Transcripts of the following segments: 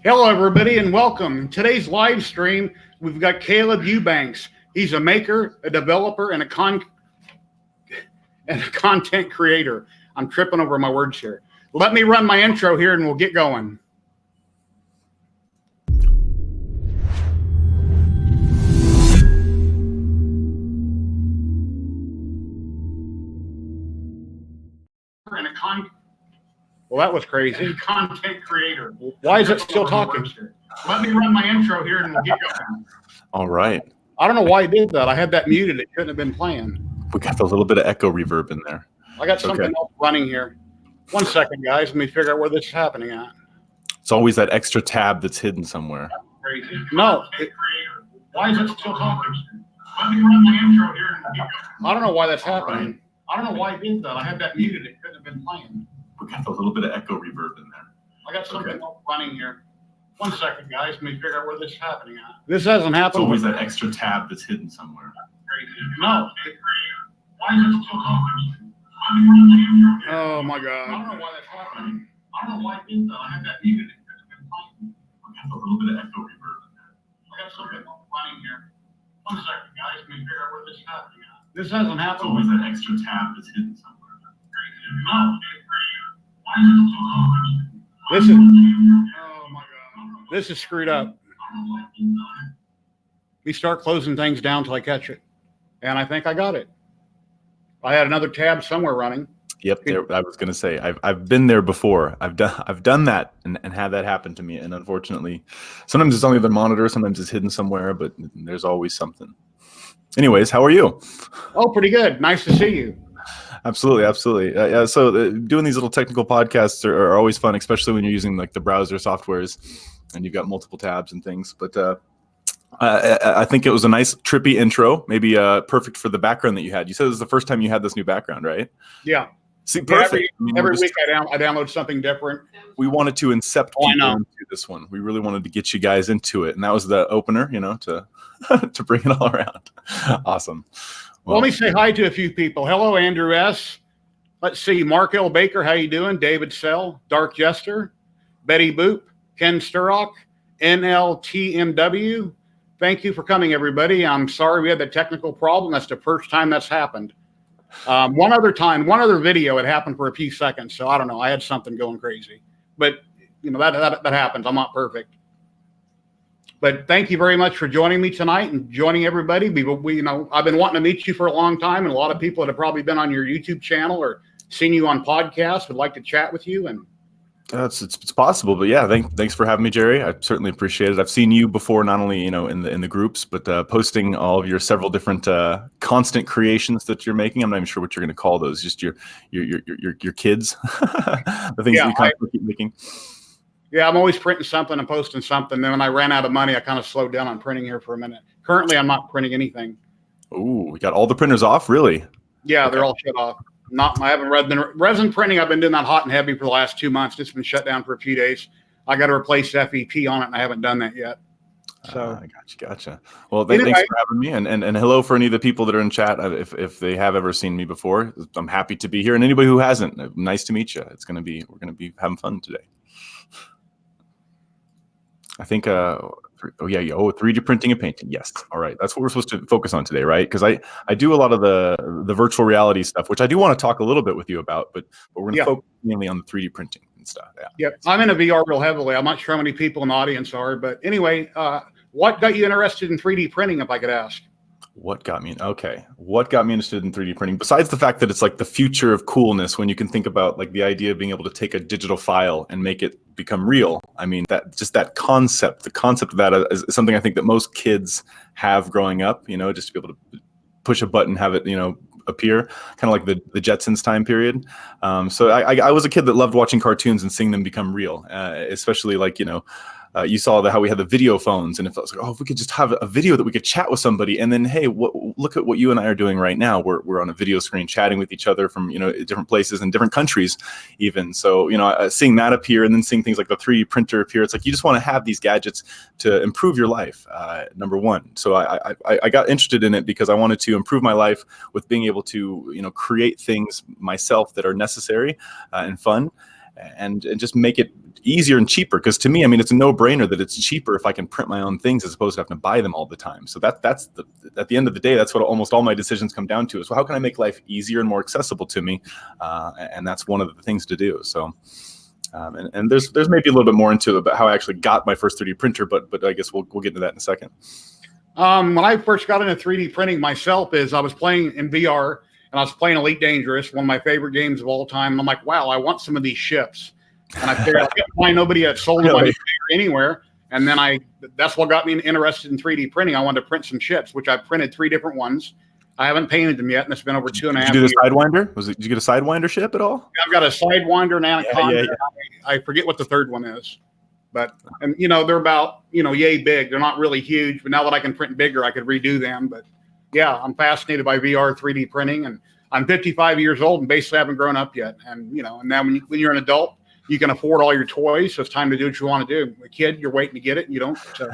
Hello, everybody, and welcome. Today's live stream, we've got Caleb Eubanks. He's a maker, a developer, and a content creator. I'm tripping over my words here. Let me run my intro here, and we'll get going. Well, that was crazy. Content creator. Why is it still talking? Let me run my intro here and we'll get going. All right. I don't know why it did that. I had that muted. It shouldn't have been playing. We got a little bit of echo reverb in there. I got something else running here. 1 second, guys. Let me figure out where this is happening at. It's always that extra tab that's hidden somewhere. Crazy. No. Why is it still talking? Let me run my intro here and we'll get going. I don't know why that's happening. I don't know why it did that. I had that muted. It couldn't have been playing. We got a little bit of echo reverb in there. I got something else running here. 1 second, guys. Let me figure out where this is happening at. This hasn't happened. It's always that extra tab that's hidden somewhere. No. Why is it still talking? Oh my God. I don't know why that's happening. I don't know why it did that. I had that muted. It could have been playing. We got a little bit of echo reverb in there. I got something else running here. 1 second, guys. Let me figure out where this is happening at. This hasn't happened. It's always that extra tab that's hidden somewhere. No. This is, oh my God, this is screwed up. We start closing things down till I catch it. And I think I got it. I had another tab somewhere running. Yep, I was going to say, I've been there before. I've done that and had that happen to me. And unfortunately, sometimes it's only the monitor, sometimes it's hidden somewhere, but there's always something. Anyways, how are you? Oh, pretty good. Nice to see you. Absolutely, absolutely. So doing these little technical podcasts are always fun, especially when you're using like the browser softwares and you've got multiple tabs and things. But I think it was a nice trippy intro, maybe perfect for the background that you had. You said it was the first time you had this new background, right? Yeah. See, perfect. Every week I download something different. We wanted to incept people into this one. We really wanted to get you guys into it, and that was the opener, you know, to to bring it all around. Awesome. Well, let me say hi to a few people. Hello, Andrew S. Let's see, Mark L. Baker, how you doing? David Sell, Dark Jester, Betty Boop, Ken Sturrock, NLTMW. Thank you for coming, everybody. I'm sorry we had the technical problem. That's the first time that's happened. One other video, it happened for a few seconds. So I don't know. I had something going crazy. But, you know, that happens. I'm not perfect. But thank you very much for joining me tonight and joining everybody. You know, I've been wanting to meet you for a long time, and a lot of people that have probably been on your YouTube channel or seen you on podcasts would like to chat with you. And it's possible, but yeah, thanks for having me, Jerry. I certainly appreciate it. I've seen you before, not only in the groups, but posting all of your several different constant creations that you're making. I'm not even sure what you're going to call those. Just your kids, the things that you constantly keep making. Yeah, I'm always printing something and posting something. Then when I ran out of money, I kind of slowed down on printing here for a minute. Currently, I'm not printing anything. Ooh, we got all the printers off, really? Yeah, okay. They're all shut off. I haven't resin printing. I've been doing that hot and heavy for the last 2 months. It's been shut down for a few days. I got to replace FEP on it, and I haven't done that yet. So gotcha. Well, thanks for having me, and hello for any of the people that are in chat. If they have ever seen me before, I'm happy to be here. And anybody who hasn't, nice to meet you. We're gonna be having fun today. I think, 3D printing and painting. Yes. All right. That's what we're supposed to focus on today, right? Because I do a lot of the virtual reality stuff, which I do want to talk a little bit with you about, but we're going to focus mainly on the 3D printing and stuff. Yeah. I'm in a VR real heavily. I'm not sure how many people in the audience are, but anyway, what got you interested in 3D printing, if I could ask? What got me interested in 3D printing, besides the fact that it's like the future of coolness when you can think about like the idea of being able to take a digital file and make it become real. I mean, the concept of that is something I think that most kids have growing up, you know, just to be able to push a button, have it, you know, appear, kind of like the Jetsons time period. So I was a kid that loved watching cartoons and seeing them become real, especially like, you know, you saw how we had the video phones, and if I was like, oh, if we could just have a video that we could chat with somebody, and then hey, look at what you and I are doing right now. We're on a video screen chatting with each other from different places and different countries, even. So seeing that appear, and then seeing things like the 3D printer appear, it's like you just want to have these gadgets to improve your life. Number one, so I got interested in it because I wanted to improve my life with being able to create things myself that are necessary and fun, and just make it easier and cheaper. Because to me, I mean, it's a no-brainer that it's cheaper if I can print my own things as opposed to having to buy them all the time. So at the end of the day, that's what almost all my decisions come down to, is, well, how can I make life easier and more accessible to me? And that's one of the things to do. So and there's maybe a little bit more into it about how I actually got my first 3D printer, but I guess we'll get into that in a second. When I first got into 3D printing myself, is I was playing in VR, and I was playing Elite Dangerous, one of my favorite games of all time. And I'm like, wow, I want some of these ships. And I figured I couldn't find nobody that sold them anywhere. And then that's what got me interested in 3D printing. I wanted to print some ships, which I printed 3 different ones. I haven't painted them yet, and it's been over 2.5 years. Did you do the Sidewinder? Did you get a Sidewinder ship at all? I've got a Sidewinder and Anaconda. Yeah. I forget what the third one is. But, and they're about, yay big. They're not really huge, but now that I can print bigger, I could redo them. But yeah, I'm fascinated by VR 3D printing, and I'm 55 years old and basically haven't grown up yet. And, and now when you're an adult, you can afford all your toys, so it's time to do what you want to do. A kid, you're waiting to get it, and you don't. So.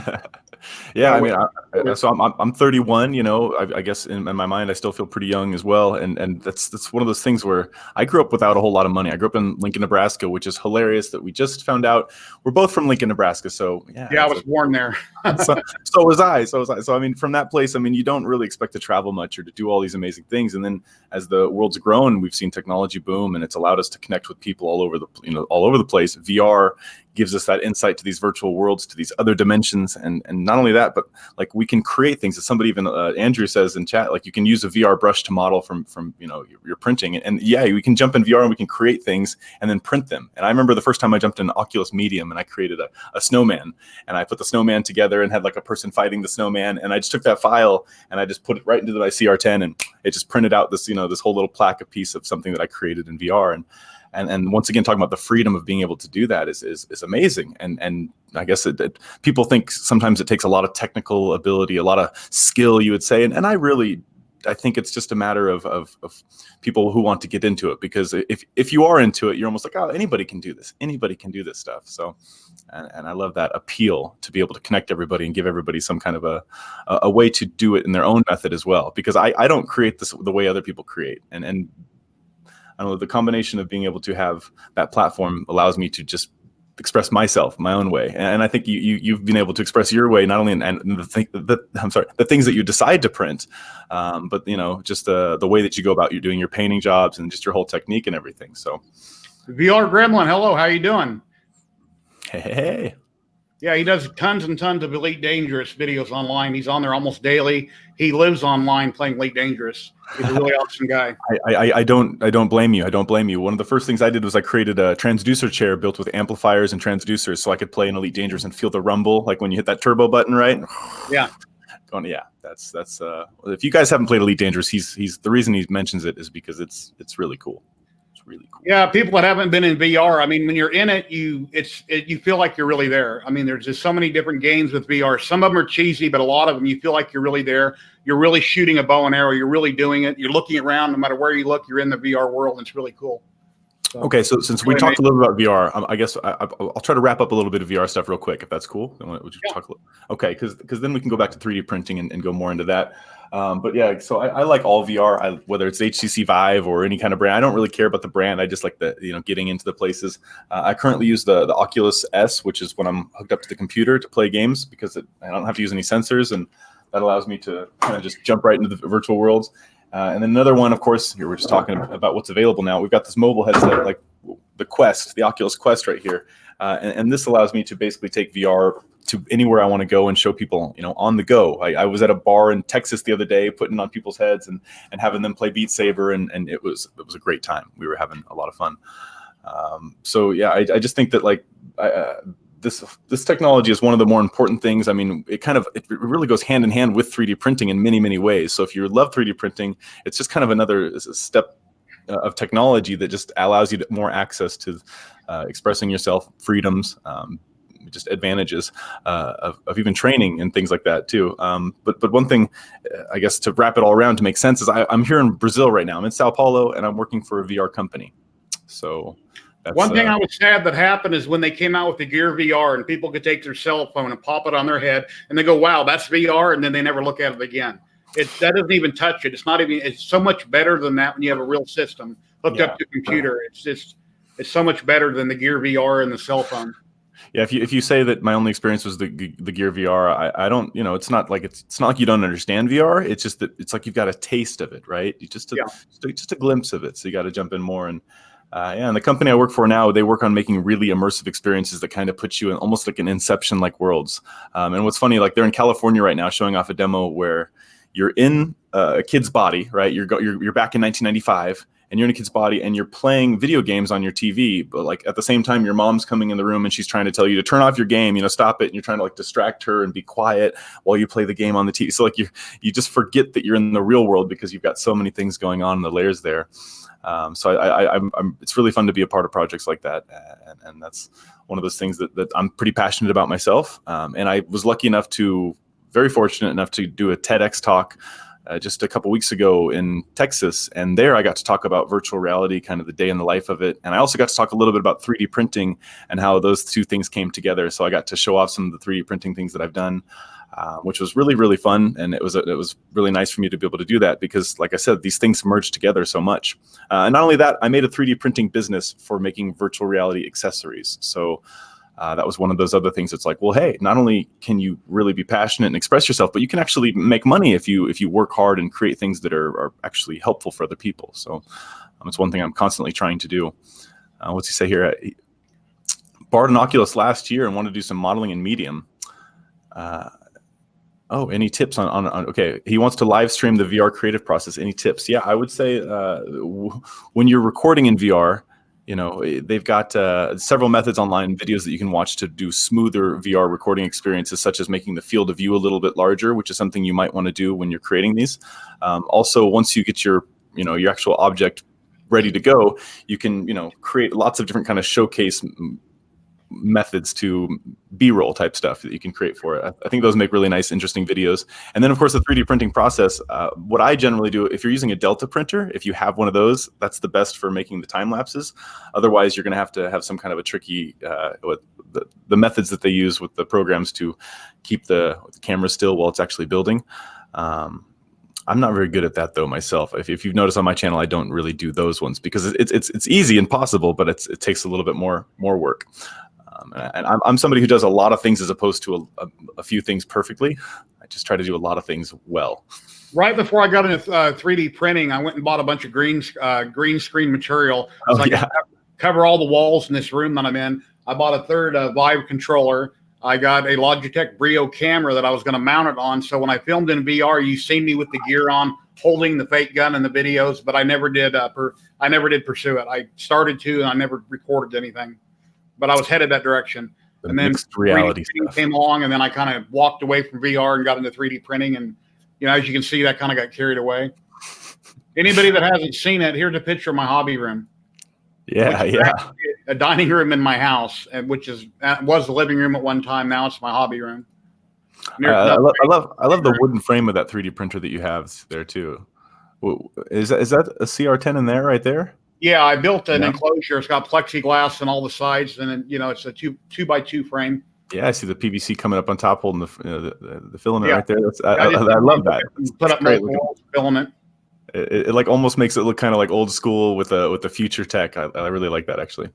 Yeah, I mean, so I'm 31. I guess in my mind, I still feel pretty young as well, and that's one of those things where I grew up without a whole lot of money. I grew up in Lincoln, Nebraska, which is hilarious that we just found out we're both from Lincoln, Nebraska. So yeah, I was born there. so was I. So I mean, from that place, I mean, you don't really expect to travel much or to do all these amazing things. And then as the world's grown, we've seen technology boom, and it's allowed us to connect with people all over the place. VR gives us that insight to these virtual worlds, to these other dimensions, and not only that, but like we can create things that somebody even Andrew says in chat, like you can use a VR brush to model from your printing, and yeah, we can jump in VR and we can create things and then print them. And I remember the first time I jumped in Oculus Medium and I created a snowman, and I put the snowman together and had like a person fighting the snowman, and I just took that file and I just put it right into my CR10, and it just printed out this this whole little plaque, a piece of something that I created in VR. And once again, talking about the freedom of being able to do that is amazing. And I guess people think sometimes it takes a lot of technical ability, a lot of skill, you would say. And I think it's just a matter of people who want to get into it, because if you are into it, you're almost like, oh, anybody can do this. Anybody can do this stuff. So, and I love that appeal to be able to connect everybody and give everybody some kind of a way to do it in their own method as well. Because I don't create this the way other people create. And I don't know, the combination of being able to have that platform allows me to just express myself my own way. And I think you've been able to express your way, not only in the things that you decide to print, but just the way that you go about doing your painting jobs and just your whole technique and everything. So VR Gremlin, hello, how you doing? Hey. Yeah, he does tons and tons of Elite Dangerous videos online. He's on there almost daily. He lives online playing Elite Dangerous. He's a really awesome guy. I don't blame you. I don't blame you. One of the first things I did was I created a transducer chair built with amplifiers and transducers, so I could play in Elite Dangerous and feel the rumble, like when you hit that turbo button, right? Yeah. That's if you guys haven't played Elite Dangerous, he's the reason he mentions it is because it's really cool. Really cool. Yeah, people that haven't been in VR, I mean, when you're in it, you feel like you're really there. I mean, there's just so many different games with VR. Some of them are cheesy, but a lot of them you feel like you're really there. You're really shooting a bow and arrow. You're really doing it. You're looking around. No matter where you look, you're in the VR world, and it's really cool. So, okay, so since we talked a little bit about VR, I guess I'll try to wrap up a little bit of VR stuff real quick, if that's cool. Okay, because then we can go back to 3D printing and go more into that. But yeah, so I like all VR, whether it's HTC Vive or any kind of brand. I don't really care about the brand. I just like the getting into the places. I currently use the Oculus S, which is when I'm hooked up to the computer to play games, because I don't have to use any sensors, and that allows me to kind of just jump right into the virtual worlds. And then another one, of course, here we're just talking about what's available now. We've got this mobile headset, like the Quest, the Oculus Quest right here. And this allows me to basically take VR to anywhere I want to go and show people, on the go. I was at a bar in Texas the other day, putting on people's heads and having them play Beat Saber, and it was a great time. We were having a lot of fun. So yeah, I just think that this technology is one of the more important things. I mean, it really goes hand in hand with 3D printing in many, many ways. So if you love 3D printing, it's just kind of another step of technology that just allows you more access to expressing yourself, freedoms, just advantages of even training and things like that too. But one thing, I guess, to wrap it all around to make sense is I'm here in Brazil right now. I'm in Sao Paulo, and I'm working for a VR company. So that's, one thing I was sad that happened is when they came out with the Gear VR and people could take their cell phone and pop it on their head and they go, wow, that's VR. And then they never look at it again. That doesn't even touch it. It's not even, it's so much better than that when you have a real system hooked up to a computer. It's so much better than the Gear VR and the cell phone. Yeah, if you say that my only experience was the Gear VR, I don't, it's not like you don't understand VR. It's just that it's like you've got a taste of it, right? Just a glimpse of it. So you got to jump in more. And and the company I work for now, they work on making really immersive experiences that kind of put you in almost like an Inception-like worlds. And what's funny, like they're in California right now showing off a demo where you're in a kid's body, right? You're back in 1995, and you're in a kid's body, and you're playing video games on your TV. But like at the same time, your mom's coming in the room, and she's trying to tell you to turn off your game, stop it, and you're trying to like distract her and be quiet while you play the game on the TV. So like you just forget that you're in the real world because you've got so many things going on in the layers there. So I'm it's really fun to be a part of projects like that, and that's one of those things that I'm pretty passionate about myself. And I was very fortunate enough to do a TEDx talk just a couple weeks ago in Texas, and there I got to talk about virtual reality, kind of the day in the life of it, and I also got to talk a little bit about 3D printing and how those two things came together. So I got to show off some of the 3D printing things that I've done. Which was really, really fun. And it was really nice for me to be able to do that because, like I said, these things merge together so much. And not only that, I made a 3D printing business for making virtual reality accessories. So that was one of those other things. It's like, well, hey, not only can you really be passionate and express yourself, but you can actually make money if you work hard and create things that are actually helpful for other people. So it's one thing I'm constantly trying to do. What's he say here? Borrowed an Oculus last year and wanted to do some modeling in Medium. Any tips on okay, he wants to live stream the VR creative process. Any tips? Yeah, I would say when you're recording in VR, they've got several methods online, videos that you can watch to do smoother VR recording experiences, such as making the field of view a little bit larger, which is something you might want to do when you're creating these. Also, once you get your actual object ready to go, you can create lots of different kind of showcase methods to B-roll type stuff that you can create for it. I think those make really nice, interesting videos. And then, of course, the 3D printing process. What I generally do, if you're using a Delta printer, if you have one of those, that's the best for making the time lapses. Otherwise, you're going to have some kind of a tricky with the methods that they use with the programs to keep the camera still while it's actually building. I'm not very good at that though myself. If you've noticed on my channel, I don't really do those ones because it's easy and possible, but it takes a little bit more work. And I'm somebody who does a lot of things as opposed to a few things perfectly. I just try to do a lot of things well. Right before I got into 3D printing, I went and bought a bunch of green screen material so I could cover all the walls in this room that I'm in. I bought a third Vive controller. I got a Logitech Brio camera that I was going to mount it on. So when I filmed in VR, you've seen me with the gear on, holding the fake gun in the videos, but I never did pursue it. I started to, and I never recorded anything. But I was headed that direction. And then reality 3D came along, and then I kind of walked away from VR and got into 3D printing. And, as you can see, that kind of got carried away. Anybody that hasn't seen it, here's a picture of my hobby room. Yeah. A dining room in my house, which was the living room at one time. Now it's my hobby room. I love the wooden frame of that 3D printer that you have there too. Is that a CR10 in there right there? Yeah, I built an enclosure. It's got plexiglass on all the sides, and then it's a 2x2 frame. Yeah, I see the PVC coming up on top, holding the filament right there. I love that. Put up my filament. It like almost makes it look kind of like old school with the future tech. I really like that actually.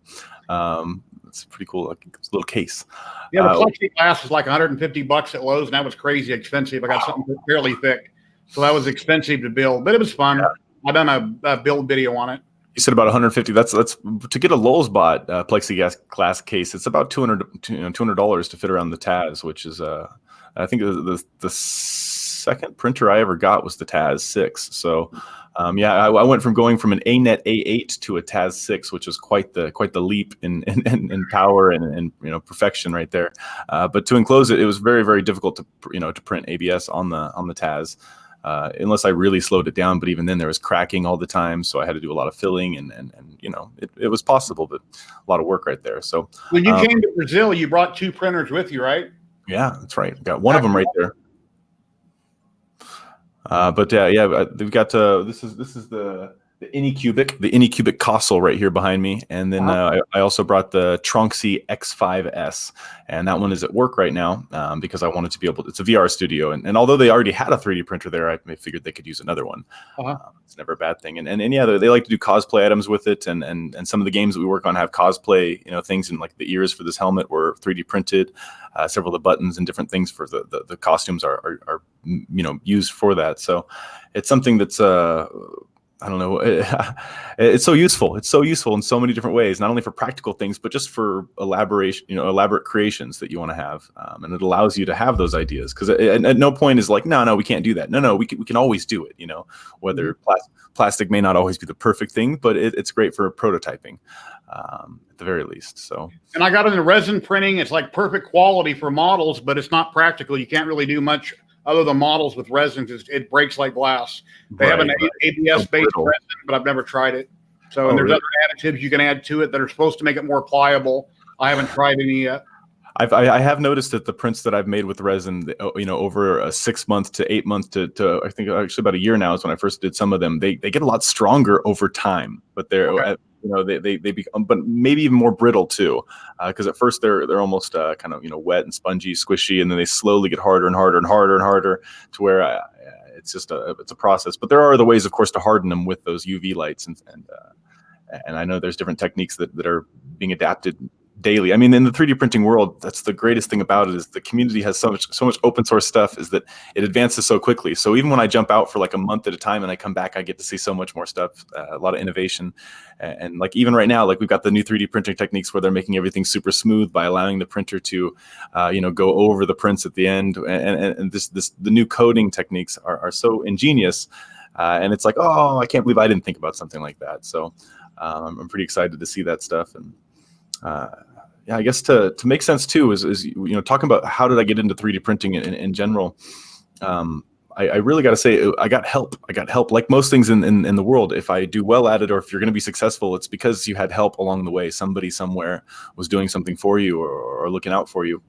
It's pretty cool. Like it's a little case. Yeah, the plexiglass is like $150 at Lowe's, and that was crazy expensive. I got something fairly thick, so that was expensive to build, but it was fun. I done a build video on it. You said about 150. That's to get a Lowe's bought plexiglass case. It's about $200 to fit around the Taz, which is I think the second printer I ever got was the Taz 6. So I went from going from an ANET A8 to a Taz 6, which was quite the leap in power and perfection right there. But to enclose it, it was very, very difficult to print ABS on the Taz. unless I really slowed it down. But even then, there was cracking all the time, so I had to do a lot of filling, and it was possible, but a lot of work right there. So when you came to Brazil, you brought 2 printers with you, right? Yeah, that's right. Got one of them right there. But yeah, they've got this is the Anycubic console right here behind me, and then I also brought the Tronxy X5S, and that one is at work right now because I wanted to be able to, it's a VR studio, and although they already had a 3D printer there, I figured they could use another one. It's never a bad thing, and yeah, they like to do cosplay items with it, and some of the games that we work on have cosplay, things, in like the ears for this helmet were 3D printed. Several of the buttons and different things for the costumes are used for that. So it's something that's I don't know. It's so useful. It's so useful in so many different ways, not only for practical things, but just for elaborate creations that you want to have. And it allows you to have those ideas, because at no point is like, no, we can't do that. No, we can always do it. Whether plastic may not always be the perfect thing, but it's great for prototyping at the very least. So. And I got into resin printing. It's like perfect quality for models, but it's not practical. You can't really do much other than models with resins. It breaks like glass. They have an ABS-based resin, but I've never tried it. So there's other additives you can add to it that are supposed to make it more pliable. I haven't tried any yet. I have noticed that the prints that I've made with resin, over a 6 month to 8 month to I think actually about a year now is when I first did some of them. They get a lot stronger over time, but they're they become, but maybe even more brittle too, because at first they're almost kind of wet and spongy, squishy, and then they slowly get harder and harder and harder and harder to where it's just it's a process. But there are other ways, of course, to harden them with those UV lights, and I know there's different techniques that are being adapted daily. I mean, in the 3D printing world, that's the greatest thing about it, is the community has so much open source stuff, is that it advances so quickly. So even when I jump out for like a month at a time and I come back, I get to see so much more stuff, a lot of innovation. And like even right now, like we've got the new 3D printing techniques where they're making everything super smooth by allowing the printer to, go over the prints at the end. And the new coding techniques are so ingenious. And it's like, oh, I can't believe I didn't think about something like that. So I'm pretty excited to see that stuff. And yeah, I guess to make sense too is talking about how did I get into 3D printing in general. I really got to say I got help. Like most things in the world. If I do well at it, or if you're going to be successful, it's because you had help along the way. Somebody somewhere was doing something for you or looking out for you.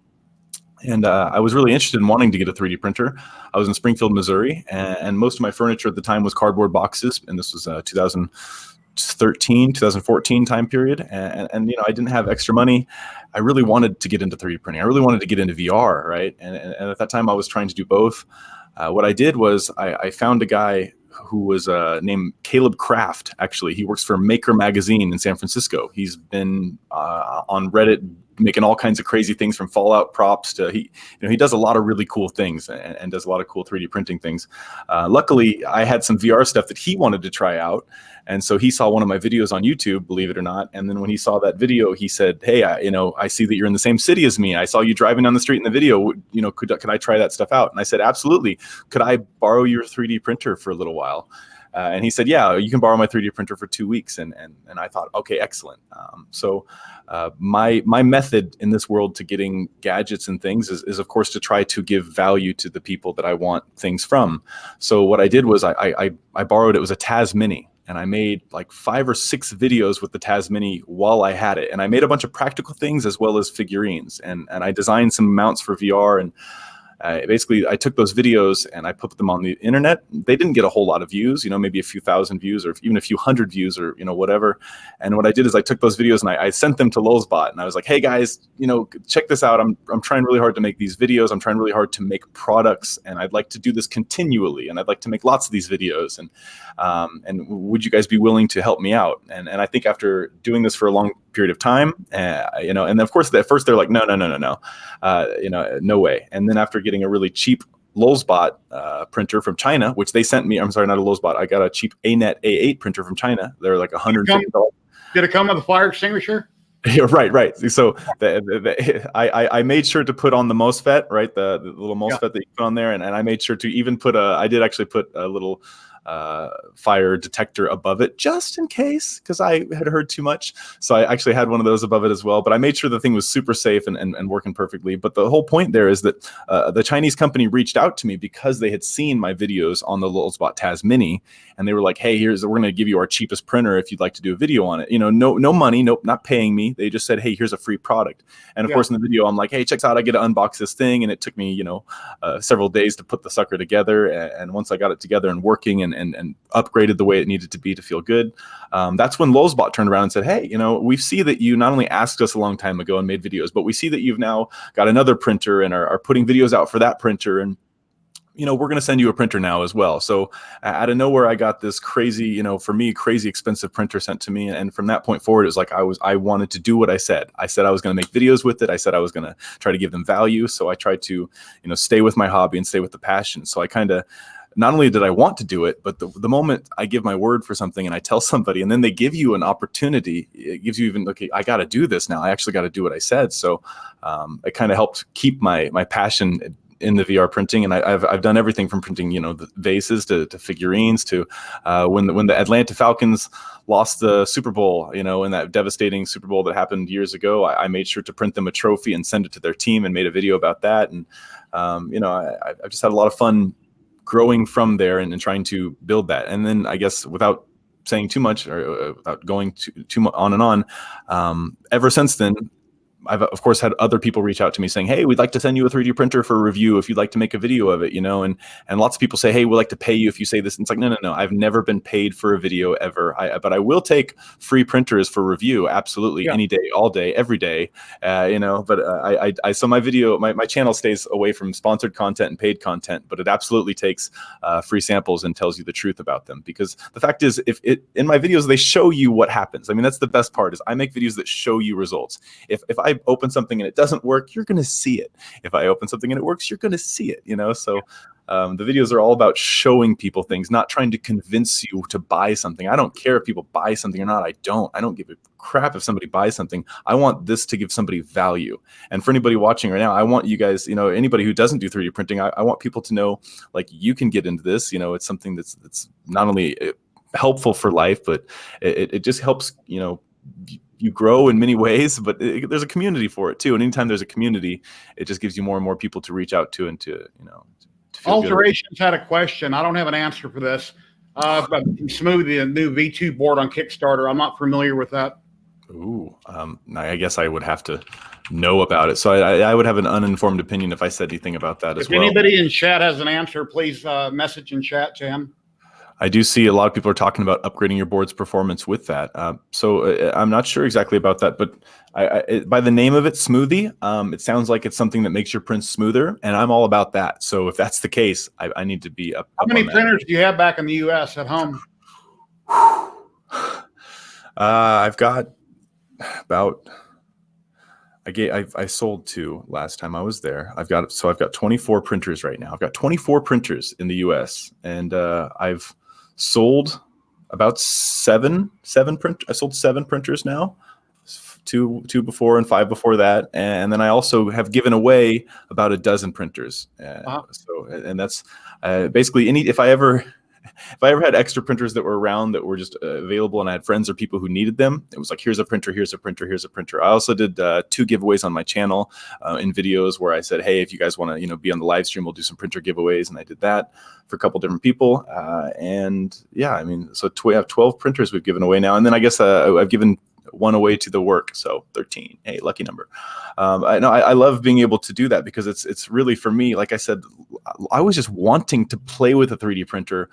And I was really interested in wanting to get a 3D printer. I was in Springfield, Missouri, and most of my furniture at the time was cardboard boxes, and this was 2014 time period, and I didn't have extra money. I really wanted to get into 3D printing. I really wanted to get into VR, right? And at that time I was trying to do both. What I did was I found a guy who was named Caleb Craft. Actually, he works for Maker Magazine in San Francisco. He's been on Reddit making all kinds of crazy things, from Fallout props to he does a lot of really cool things and does a lot of cool 3D printing things. Luckily, I had some VR stuff that he wanted to try out, and so he saw one of my videos on YouTube, believe it or not. And then when he saw that video, he said, "Hey, I see that you're in the same city as me. I saw you driving down the street in the video. Could I try that stuff out?" And I said, "Absolutely. Could I borrow your 3D printer for a little while?" And he said, "Yeah, you can borrow my 3D printer for 2 weeks." And I thought, okay, excellent. So my method in this world to getting gadgets and things is of course to try to give value to the people that I want things from. So what I did was I borrowed, it was a Taz Mini, and I made like 5 or 6 videos with the Taz Mini while I had it. And I made a bunch of practical things as well as figurines, and I designed some mounts for VR. And basically, I took those videos and I put them on the internet. They didn't get a whole lot of views, maybe a few thousand views, or even a few hundred views, or whatever. And what I did is I took those videos and I sent them to Lulzbot, and I was like, "Hey guys, check this out. I'm trying really hard to make these videos. I'm trying really hard to make products, and I'd like to do this continually, and I'd like to make lots of these videos. And would you guys be willing to help me out?" And I think after doing this for a long period of time, and then of course at first they're like, no, no way. And then after getting a really cheap Lulzbot printer from China, which they sent me, I'm sorry, not a Lulzbot, I got a cheap ANET A8 printer from China. They're like $150. Did it come with a fire extinguisher? Yeah, right. So I made sure to put on the MOSFET, right? The little MOSFET that you put on there, and I made sure to even put I did actually put a little fire detector above it, just in case, because I had heard too much. So I actually had one of those above it as well. But I made sure the thing was super safe and working perfectly. But the whole point there is that the Chinese company reached out to me because they had seen my videos on the Lulzbot Taz Mini, and they were like, "Hey, we're going to give you our cheapest printer if you'd like to do a video on it. You know, no money, nope, not paying me. They just said, hey, here's a free product." And of course, in the video, I'm like, "Hey, check out, I get to unbox this thing," and it took me, several days to put the sucker together. And once I got it together and working and upgraded the way it needed to be to feel good, that's when Lulzbot turned around and said, "Hey, we see that you not only asked us a long time ago and made videos, but we see that you've now got another printer and are putting videos out for that printer, and we're going to send you a printer now as well." So out of nowhere, I got this crazy, for me, crazy expensive printer sent to me. And from that point forward, it was like I wanted to do what I said. I said I was going to make videos with it. I said I was going to try to give them value. So I tried to, stay with my hobby and stay with the passion. So I kind of, not only did I want to do it, but the moment I give my word for something and I tell somebody and then they give you an opportunity, it gives you even, okay, I got to do this now. I actually got to do what I said. So it kind of helped keep my passion in the VR printing. And I've done everything from printing, the vases to figurines to when the Atlanta Falcons lost the Super Bowl, in that devastating Super Bowl that happened years ago, I made sure to print them a trophy and send it to their team and made a video about that. And, I've just had a lot of fun growing from there and trying to build that. And then I guess without saying too much or without going too much on and on, ever since then, I've of course had other people reach out to me saying, "Hey, we'd like to send you a 3D printer for review if you'd like to make a video of it," and lots of people say, "Hey, we'd like to pay you if you say this." And it's like, no. I've never been paid for a video ever. But I will take free printers for review. Absolutely. Any day, all day, every day, but so my video, my channel stays away from sponsored content and paid content, but it absolutely takes free samples and tells you the truth about them. Because the fact is, in my videos, they show you what happens. I mean, that's the best part is I make videos that show you results. If I open something and it doesn't work, you're going to see it. If I open something and it works, you're going to see it, So the videos are all about showing people things, not trying to convince you to buy something. I don't care if people buy something or not. I don't give a crap if somebody buys something. I want this to give somebody value. And for anybody watching right now, I want you guys, anybody who doesn't do 3D printing, I want people to know, like, you can get into this. It's something that's not only helpful for life, but it just helps, you grow in many ways, but there's a community for it too. And anytime there's a community, it just gives you more and more people to reach out to and to feel Alterations good. Had a question. I don't have an answer for this. But Smoothie, a new V2 board on Kickstarter. I'm not familiar with that. Ooh, I guess I would have to know about it. So I would have an uninformed opinion if I said anything about that as well. If anybody in chat has an answer, please message in chat to him. I do see a lot of people are talking about upgrading your board's performance with that. So I'm not sure exactly about that, but by the name of it, Smoothie, it sounds like it's something that makes your prints smoother, and I'm all about that. So if that's the case, I need to be up. How many printers do you have back in the U.S. at home? I've got about. I sold 2 last time I was there. I've got 24 printers right now. I've got 24 printers in the U.S. and I've sold about 7 printers. I sold 7 printers now, 2 before and 5 before that, and then I also have given away about a dozen printers. So, and that's basically if I ever had extra printers that were around that were just available and I had friends or people who needed them, it was like, here's a printer, here's a printer, here's a printer. I also did 2 giveaways on my channel in videos where I said, hey, if you guys want to be on the live stream, we'll do some printer giveaways. And I did that for a couple different people. And yeah, I mean, so we have 12 printers we've given away now. And then I guess I've given 1 away to the work, so 13. Hey, lucky number. I love being able to do that because it's really, for me, like I said, I was just wanting to play with a 3D printer.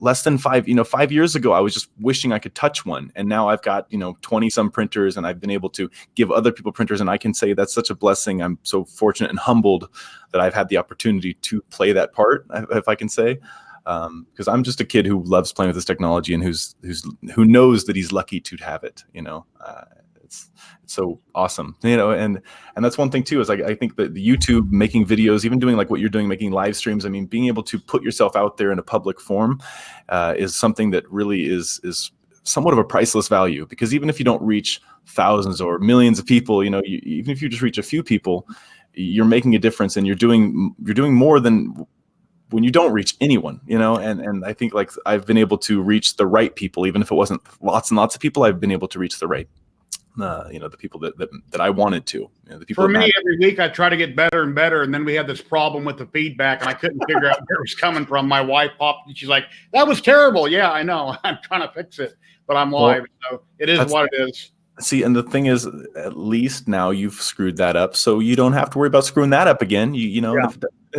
Less than 5 years ago, I was just wishing I could touch one. And now I've got, 20 some printers and I've been able to give other people printers. And I can say that's such a blessing. I'm so fortunate and humbled that I've had the opportunity to play that part, if I can say. Because I'm just a kid who loves playing with this technology and who knows that he's lucky to have it. It's so awesome, and that's one thing too, is I think that the YouTube making videos, even doing like what you're doing, making live streams, I mean, being able to put yourself out there in a public forum is something that really is somewhat of a priceless value, because even if you don't reach thousands or millions of people, even if you just reach a few people, you're making a difference, and you're doing more than when you don't reach anyone, and I think like I've been able to reach the right people, even if it wasn't lots and lots of people, I've been able to reach the right, the people that I wanted to. The people For me, every week I try to get better and better, and then we had this problem with the feedback, and I couldn't figure out where it was coming from. My wife popped, and she's like, "That was terrible." Yeah, I know. I'm trying to fix it, but I'm live, so it is what it is. See, and the thing is, at least now you've screwed that up, so you don't have to worry about screwing that up again.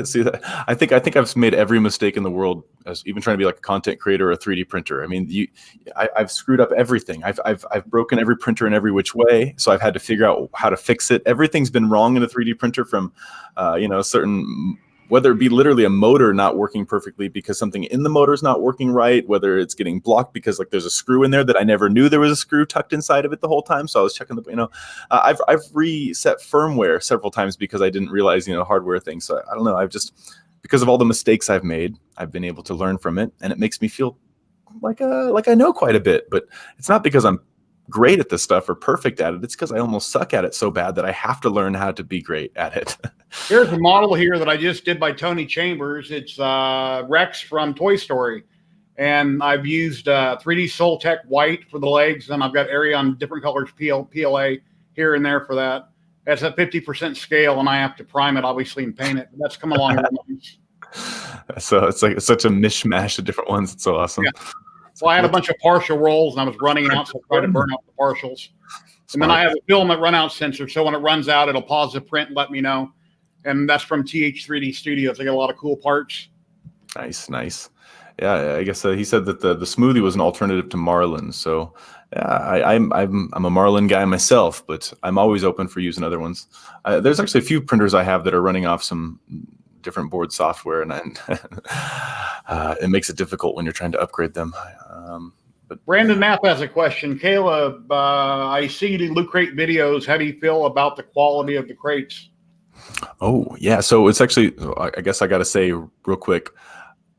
See, I think I've made every mistake in the world, as even trying to be like a content creator or a 3D printer. I mean, I've screwed up everything. I've broken every printer in every which way, so I've had to figure out how to fix it. Everything's been wrong in a 3D printer, from certain, whether it be literally a motor not working perfectly because something in the motor is not working right, whether it's getting blocked because like there's a screw in there that I never knew there was a screw tucked inside of it the whole time. So I was checking I've reset firmware several times because I didn't realize, hardware things. So I don't know. Because of all the mistakes I've made, I've been able to learn from it, and it makes me feel like I know quite a bit. But it's not because I'm great at this stuff or perfect at it. It's because I almost suck at it so bad that I have to learn how to be great at it. Here's a model here that I just did by Tony Chambers. It's Rex from Toy Story. And I've used 3D ZYLTECH white for the legs, and I've got area on different colors, PLA here and there for that. That's at 50% scale, and I have to prime it, obviously, and paint it. But that's come along. So it's like such a mishmash of different ones. It's so awesome. Yeah. Well, I had a bunch of partial rolls, and I was running out, so I tried to burn out the partials. And then I have a filament run-out sensor, so when it runs out, it'll pause the print and let me know. And that's from TH3D Studios. They got a lot of cool parts. Nice. Yeah, I guess he said that the smoothie was an alternative to Marlin. So yeah, I'm a Marlin guy myself, but I'm always open for using other ones. There's actually a few printers I have that are running off some different board software, and it makes it difficult when you're trying to upgrade them. But Brandon Knapp has a question. Caleb, I see you do Loot Crate videos. How do you feel about the quality of the crates? Oh, yeah. So it's actually, I guess I got to say real quick,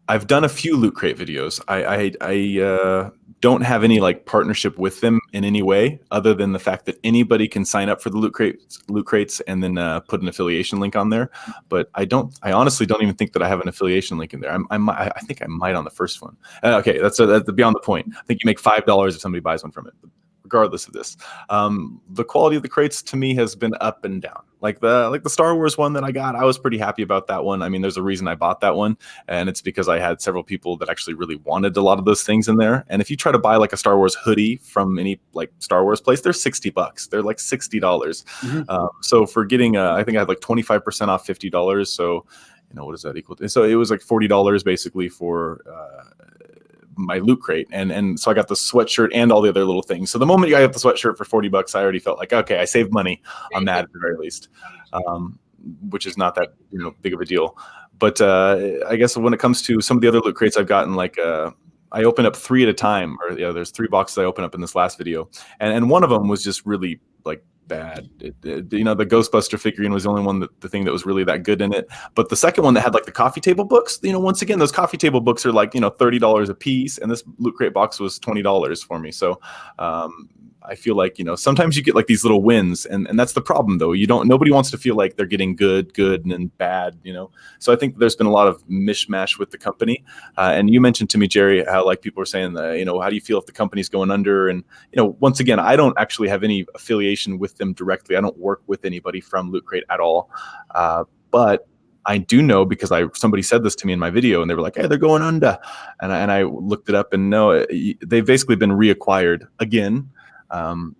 I've done a few Loot Crate videos. I don't have any like partnership with them in any way, other than the fact that anybody can sign up for the Loot Crates and then put an affiliation link on there. But I honestly don't even think that I have an affiliation link in there. I think I might on the first one. Okay, that's beyond the point. I think you make $5 if somebody buys one from it. Regardless of this, the quality of the crates to me has been up and down. Like the Star Wars one that I got, I was pretty happy about that one. I mean, there's a reason I bought that one, and it's because I had several people that actually really wanted a lot of those things in there. And if you try to buy like a Star Wars hoodie from any like Star Wars place, they're $60. They're like $60. Mm-hmm. So for getting, I think I had like 25% off $50. So what does that equal to? So it was like $40 basically for my Loot Crate, and so I got the sweatshirt and all the other little things. So the moment I got the sweatshirt for $40, I already felt like, okay, I saved money on that at the very least, which is not that big of a deal. But I guess when it comes to some of the other Loot Crates I've gotten, like I open up 3 at a time, or there's 3 boxes I open up in this last video, and one of them was just really like bad. The Ghostbuster figurine was the only one the thing that was really that good in it. But the second one that had like the coffee table books, once again, those coffee table books are like $30 a piece, and this Loot Crate box was $20 for me. So I feel like sometimes you get like these little wins, and that's the problem though. Nobody wants to feel like they're getting good and then bad. So I think there's been a lot of mishmash with the company. And you mentioned to me, Jerry, how like people are saying that how do you feel if the company's going under? And once again, I don't actually have any affiliation with them directly. I don't work with anybody from Loot Crate at all. But I do know because somebody said this to me in my video, and they were like, "Hey, they're going under," and I looked it up, and no, they've basically been reacquired again.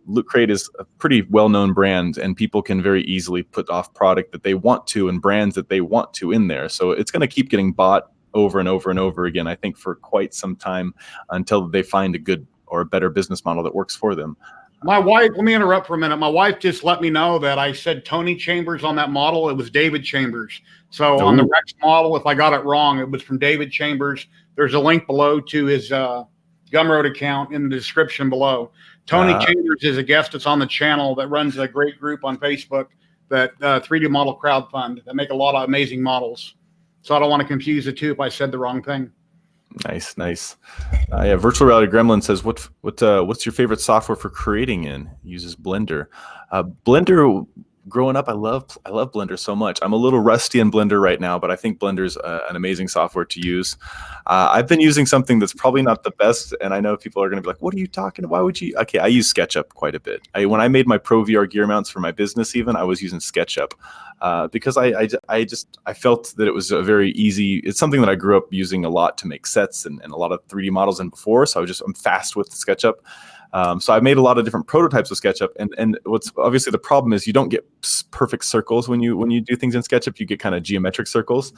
Loot Crate is a pretty well-known brand, and people can very easily put off product that they want to and brands that they want to in there. So it's going to keep getting bought over and over and over again, I think, for quite some time until they find a good or a better business model that works for them. My wife, let me interrupt for a minute. My wife just let me know that I said Tony Chambers on that model. It was David Chambers. So on the Rex model, if I got it wrong, it was from David Chambers. There's a link below to his Gumroad account in the description below. Tony Chambers is a guest that's on the channel that runs a great group on Facebook, that 3D Model Crowdfund, that make a lot of amazing models. So I don't want to confuse the two if I said the wrong thing. Nice. Yeah, Virtual Reality Gremlin says, what's your favorite software for creating in? Uses Blender. Blender growing up, I love Blender so much. I'm a little rusty in Blender right now, but I think Blender's an amazing software to use. I've been using something that's probably not the best, and I know people are going to be like, "What are you talking about? Why would you?" Okay, I use SketchUp quite a bit. When I made my Pro VR gear mounts for my business, even I was using SketchUp because I felt that it was a very easy. It's something that I grew up using a lot to make sets and a lot of 3D models in before. So I'm fast with SketchUp. So I made a lot of different prototypes of SketchUp, and what's obviously the problem is you don't get perfect circles when you do things in SketchUp. You get kind of geometric circles,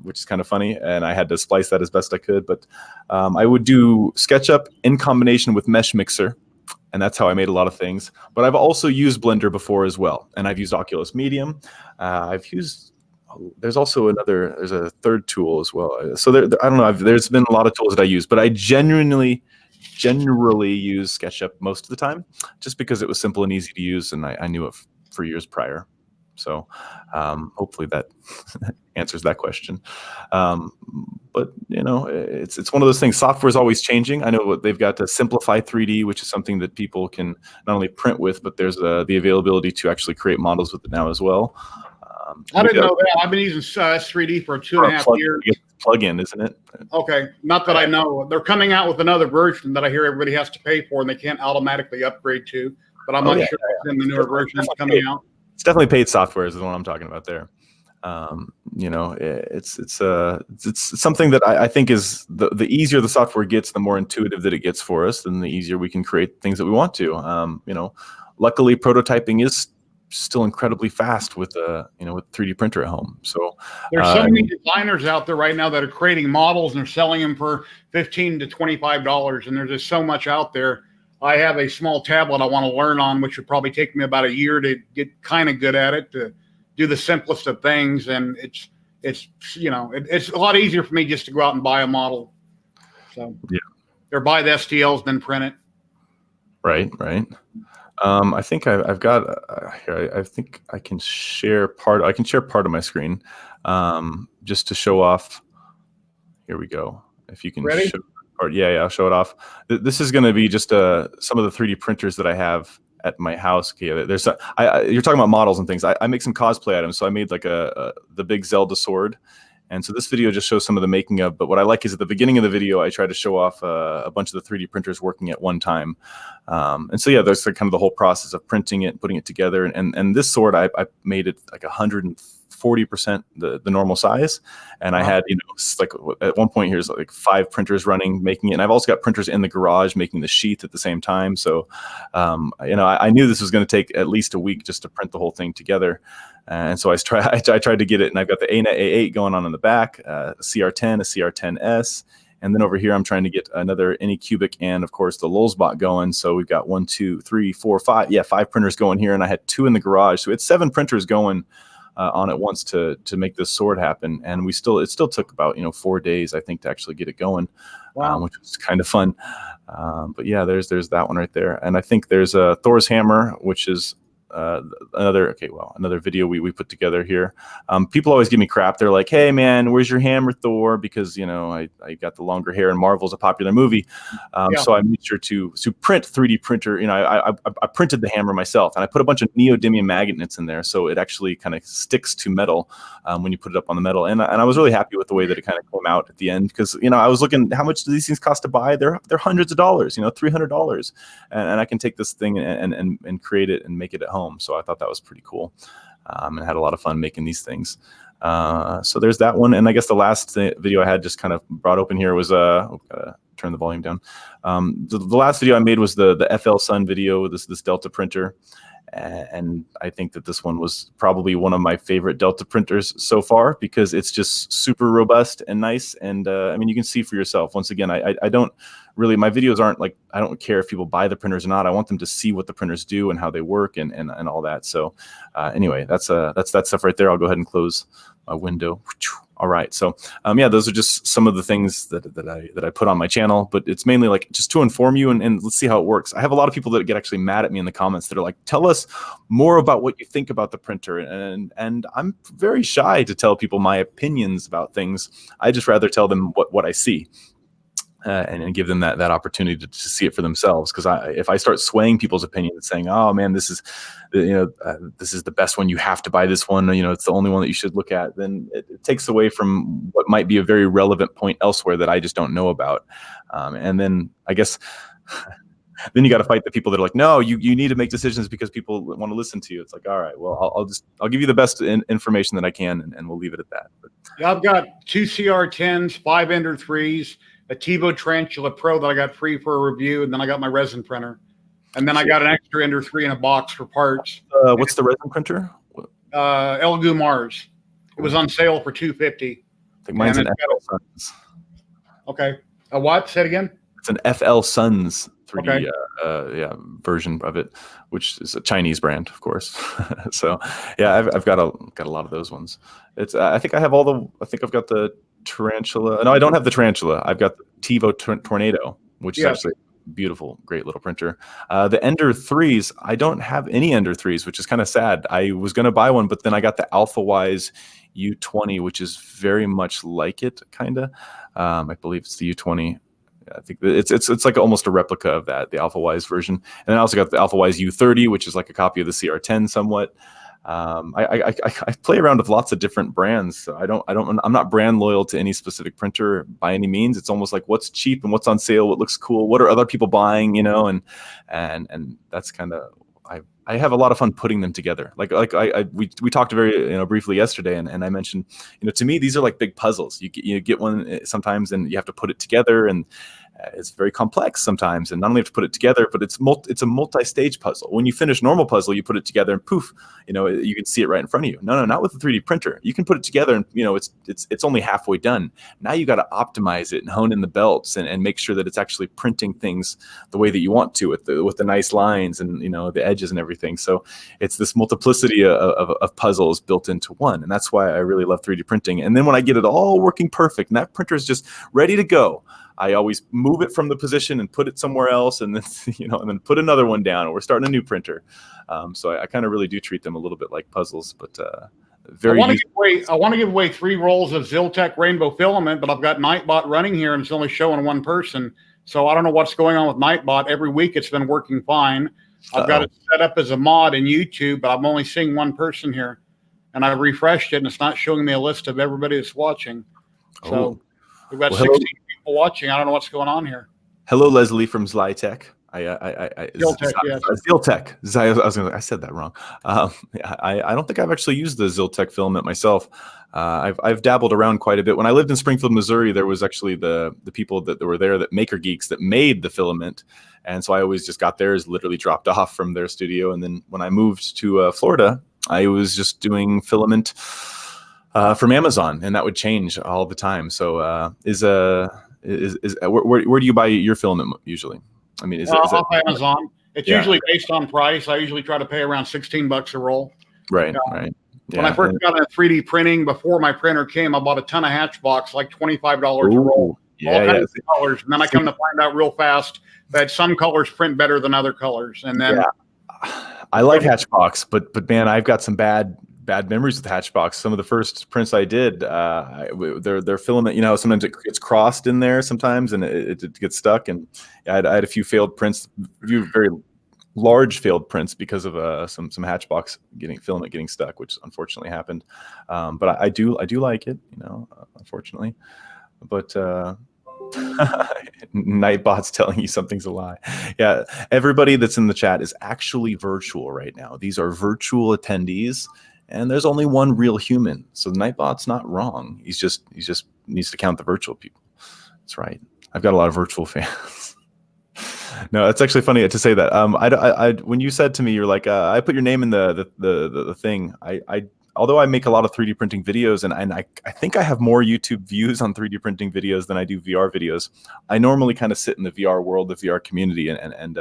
which is kind of funny, and I had to splice that as best I could. But I would do SketchUp in combination with Mesh Mixer, and that's how I made a lot of things. But I've also used Blender before as well, and I've used Oculus Medium. There's a third tool as well. So I don't know. There's been a lot of tools that I use, but I generally use SketchUp most of the time, just because it was simple and easy to use, and I knew it for years prior. So hopefully that answers that question. But it's one of those things. Software is always changing. I know they've got to Simplify 3D, which is something that people can not only print with, but there's the availability to actually create models with it now as well. I didn't know that. I've been using S3D for 2.5 years. Plug-in, isn't it? Okay, not that I know. They're coming out with another version that I hear everybody has to pay for, and they can't automatically upgrade to. But I'm not sure it's in the newer version that's coming out. It's definitely paid software is the one I'm talking about there. It's something that I think is the easier the software gets, the more intuitive that it gets for us, then the easier we can create things that we want to. Luckily, prototyping is still incredibly fast with with 3D printer at home. So there's so many designers out there right now that are creating models and they're selling them for $15 to $25, and there's just so much out there. I have a small tablet I want to learn on, which would probably take me about a year to get kind of good at it, to do the simplest of things. And it's a lot easier for me just to go out and buy a model. So or buy the STLs, then print it. Right. I think I've got here. I think I can share part. I can share part of my screen, just to show off. Here we go. If you can. Ready? I'll show it off. This is going to be just some of the 3D printers that I have at my house. Okay, there's you're talking about models and things. I make some cosplay items, so I made like the big Zelda sword. And so this video just shows some of the making of, but what I like is at the beginning of the video, I try to show off a bunch of the 3D printers working at one time. And so, there's kind of the whole process of printing it, putting it together. And this sword, I made it like 140% the normal size. And I had, like at one point here's like 5 printers running, making it. And I've also got printers in the garage making the sheath at the same time. So, I knew this was going to take at least a week just to print the whole thing together. And so I tried to get it, and I've got the ANET A8 going on in the back, a CR10, a CR10S, and then over here I'm trying to get another Anycubic and of course the Lulzbot going. So we've got 1, 2, 3, 4, 5, 5 printers going here, and I had 2 in the garage, so it's 7 printers going on at once to make this sword happen. And it still took about 4 days I think to actually get it going. Wow. Which was kind of fun. But there's that one right there, and I think there's a Thor's hammer, which is another video we put together here. People always give me crap. They're like, "Hey man, where's your hammer, Thor?" Because I got the longer hair, and Marvel's a popular movie. So I made sure to print 3D printer. I printed the hammer myself, and I put a bunch of neodymium magnets in there, so it actually kind of sticks to metal when you put it up on the metal. And I was really happy with the way that it kind of came out at the end, because I was looking, how much do these things cost to buy? They're hundreds of dollars, $300, and I can take this thing and create it and make it at home. So I thought that was pretty cool, and had a lot of fun making these things. So there's that one. And I guess the last video I had just kind of brought open here was turn the volume down. The last video I made was the FL Sun video, this Delta printer. And I think that this one was probably one of my favorite Delta printers so far, because it's just super robust and nice. And you can see for yourself. Once again, I don't really, my videos aren't like, I don't care if people buy the printers or not. I want them to see what the printers do and how they work and all that. So anyway, that's that stuff right there. I'll go ahead and close my window. All right. So those are just some of the things that I put on my channel, but it's mainly like just to inform you and let's see how it works. I have a lot of people that get actually mad at me in the comments that are like, tell us more about what you think about the printer. And I'm very shy to tell people my opinions about things. I just rather tell them what I see. and give them that opportunity to see it for themselves. Because if I start swaying people's opinion and saying, oh man, this is the best one, you have to buy this one, it's the only one that you should look at, then it takes away from what might be a very relevant point elsewhere that I just don't know about. And then I guess then you got to fight the people that are like, no, you need to make decisions because people want to listen to you. It's like, all right, well, I'll give you the best information that I can, and we'll leave it at that. But yeah, I've got 2 CR10s, 5 Ender 3s, a TiVo Tarantula Pro that I got free for a review, and then I got my resin printer, and then I got an extra Ender 3 in a box for parts. What's the resin printer? Elgu Mars. It was on sale for $250. I think mine's an FL Suns. Okay, a what? Say it again. It's an FL Suns 3D version of it, which is a Chinese brand, of course. So yeah, I've got a lot of those ones. It's I think I've got the Tarantula. No, I don't have the Tarantula. I've got the TiVo Tornado, which is actually a beautiful, great little printer. The Ender 3s, I don't have any Ender 3s, which is kind of sad. I was going to buy one, but then I got the AlphaWise U20, which is very much like it, kind of. I believe it's the U20. I think it's like almost a replica of that, the AlphaWise version. And then I also got the AlphaWise U30, which is like a copy of the CR10 somewhat. I play around with lots of different brands. So I'm not brand loyal to any specific printer by any means. It's almost like what's cheap and what's on sale, what looks cool, what are other people buying, and that's kind of, I have a lot of fun putting them together. We talked very briefly yesterday, and I mentioned, to me these are like big puzzles. You get one sometimes, and you have to put it together, and it's very complex sometimes. And not only have to put it together, but it's a multi-stage puzzle. When you finish normal puzzle, you put it together, and poof, you can see it right in front of you. No, not with a 3D printer. You can put it together, and it's only halfway done. Now you got to optimize it and hone in the belts and make sure that it's actually printing things the way that you want to, with the nice lines and the edges and everything. So it's this multiplicity of puzzles built into one, and that's why I really love 3D printing. And then when I get it all working perfect, and that printer is just ready to go, I always move it from the position and put it somewhere else, and then and then put another one down, and we're starting a new printer. So I kind of really do treat them a little bit like puzzles, but very. I want to give away 3 rolls of ZYLTECH Rainbow filament, but I've got Nightbot running here, and it's only showing one person. So I don't know what's going on with Nightbot. Every week it's been working fine. I've got it set up as a mod in YouTube, but I'm only seeing one person here, and I refreshed it, and it's not showing me a list of everybody that's watching. So we've got 16 people watching. I don't know what's going on here. Hello, Leslie from ZYLTECH. ZYLTECH, yes. ZYLTECH. I said that wrong. I don't think I've actually used the ZYLTECH filament myself. I've dabbled around quite a bit. When I lived in Springfield, Missouri, there was actually the people that were there, that maker geeks that made the filament, and so I always just got theirs literally dropped off from their studio. And then when I moved to Florida, I was just doing filament from Amazon, and that would change all the time. So where do you buy your filament usually? I mean, is it off Amazon? It's usually based on price. I usually try to pay around $16 a roll. Right, right. Yeah. When I first got into 3D printing, before my printer came, I bought a ton of Hatchbox, like $25 a roll. All kinds of colors. And then I come to find out real fast that some colors print better than other colors. And then I like Hatchbox, but man, I've got some bad memories with Hatchbox. Some of the first prints I did, their filament, sometimes it gets crossed in there sometimes, and it gets stuck. And I had a few failed prints, very large failed prints because of some Hatchbox filament getting stuck, which unfortunately happened. But I do like it, unfortunately. But Nightbot's telling you something's a lie. Yeah, everybody that's in the chat is actually virtual right now. These are virtual attendees. And there's only one real human, so Nightbot's not wrong. He just needs to count the virtual people. That's right. I've got a lot of virtual fans. No, it's actually funny to say that. I when you said to me, you're like, I put your name in the thing. Although I make a lot of 3D printing videos, and I think I have more YouTube views on 3D printing videos than I do VR videos. I normally kind of sit in the VR world, the VR community, and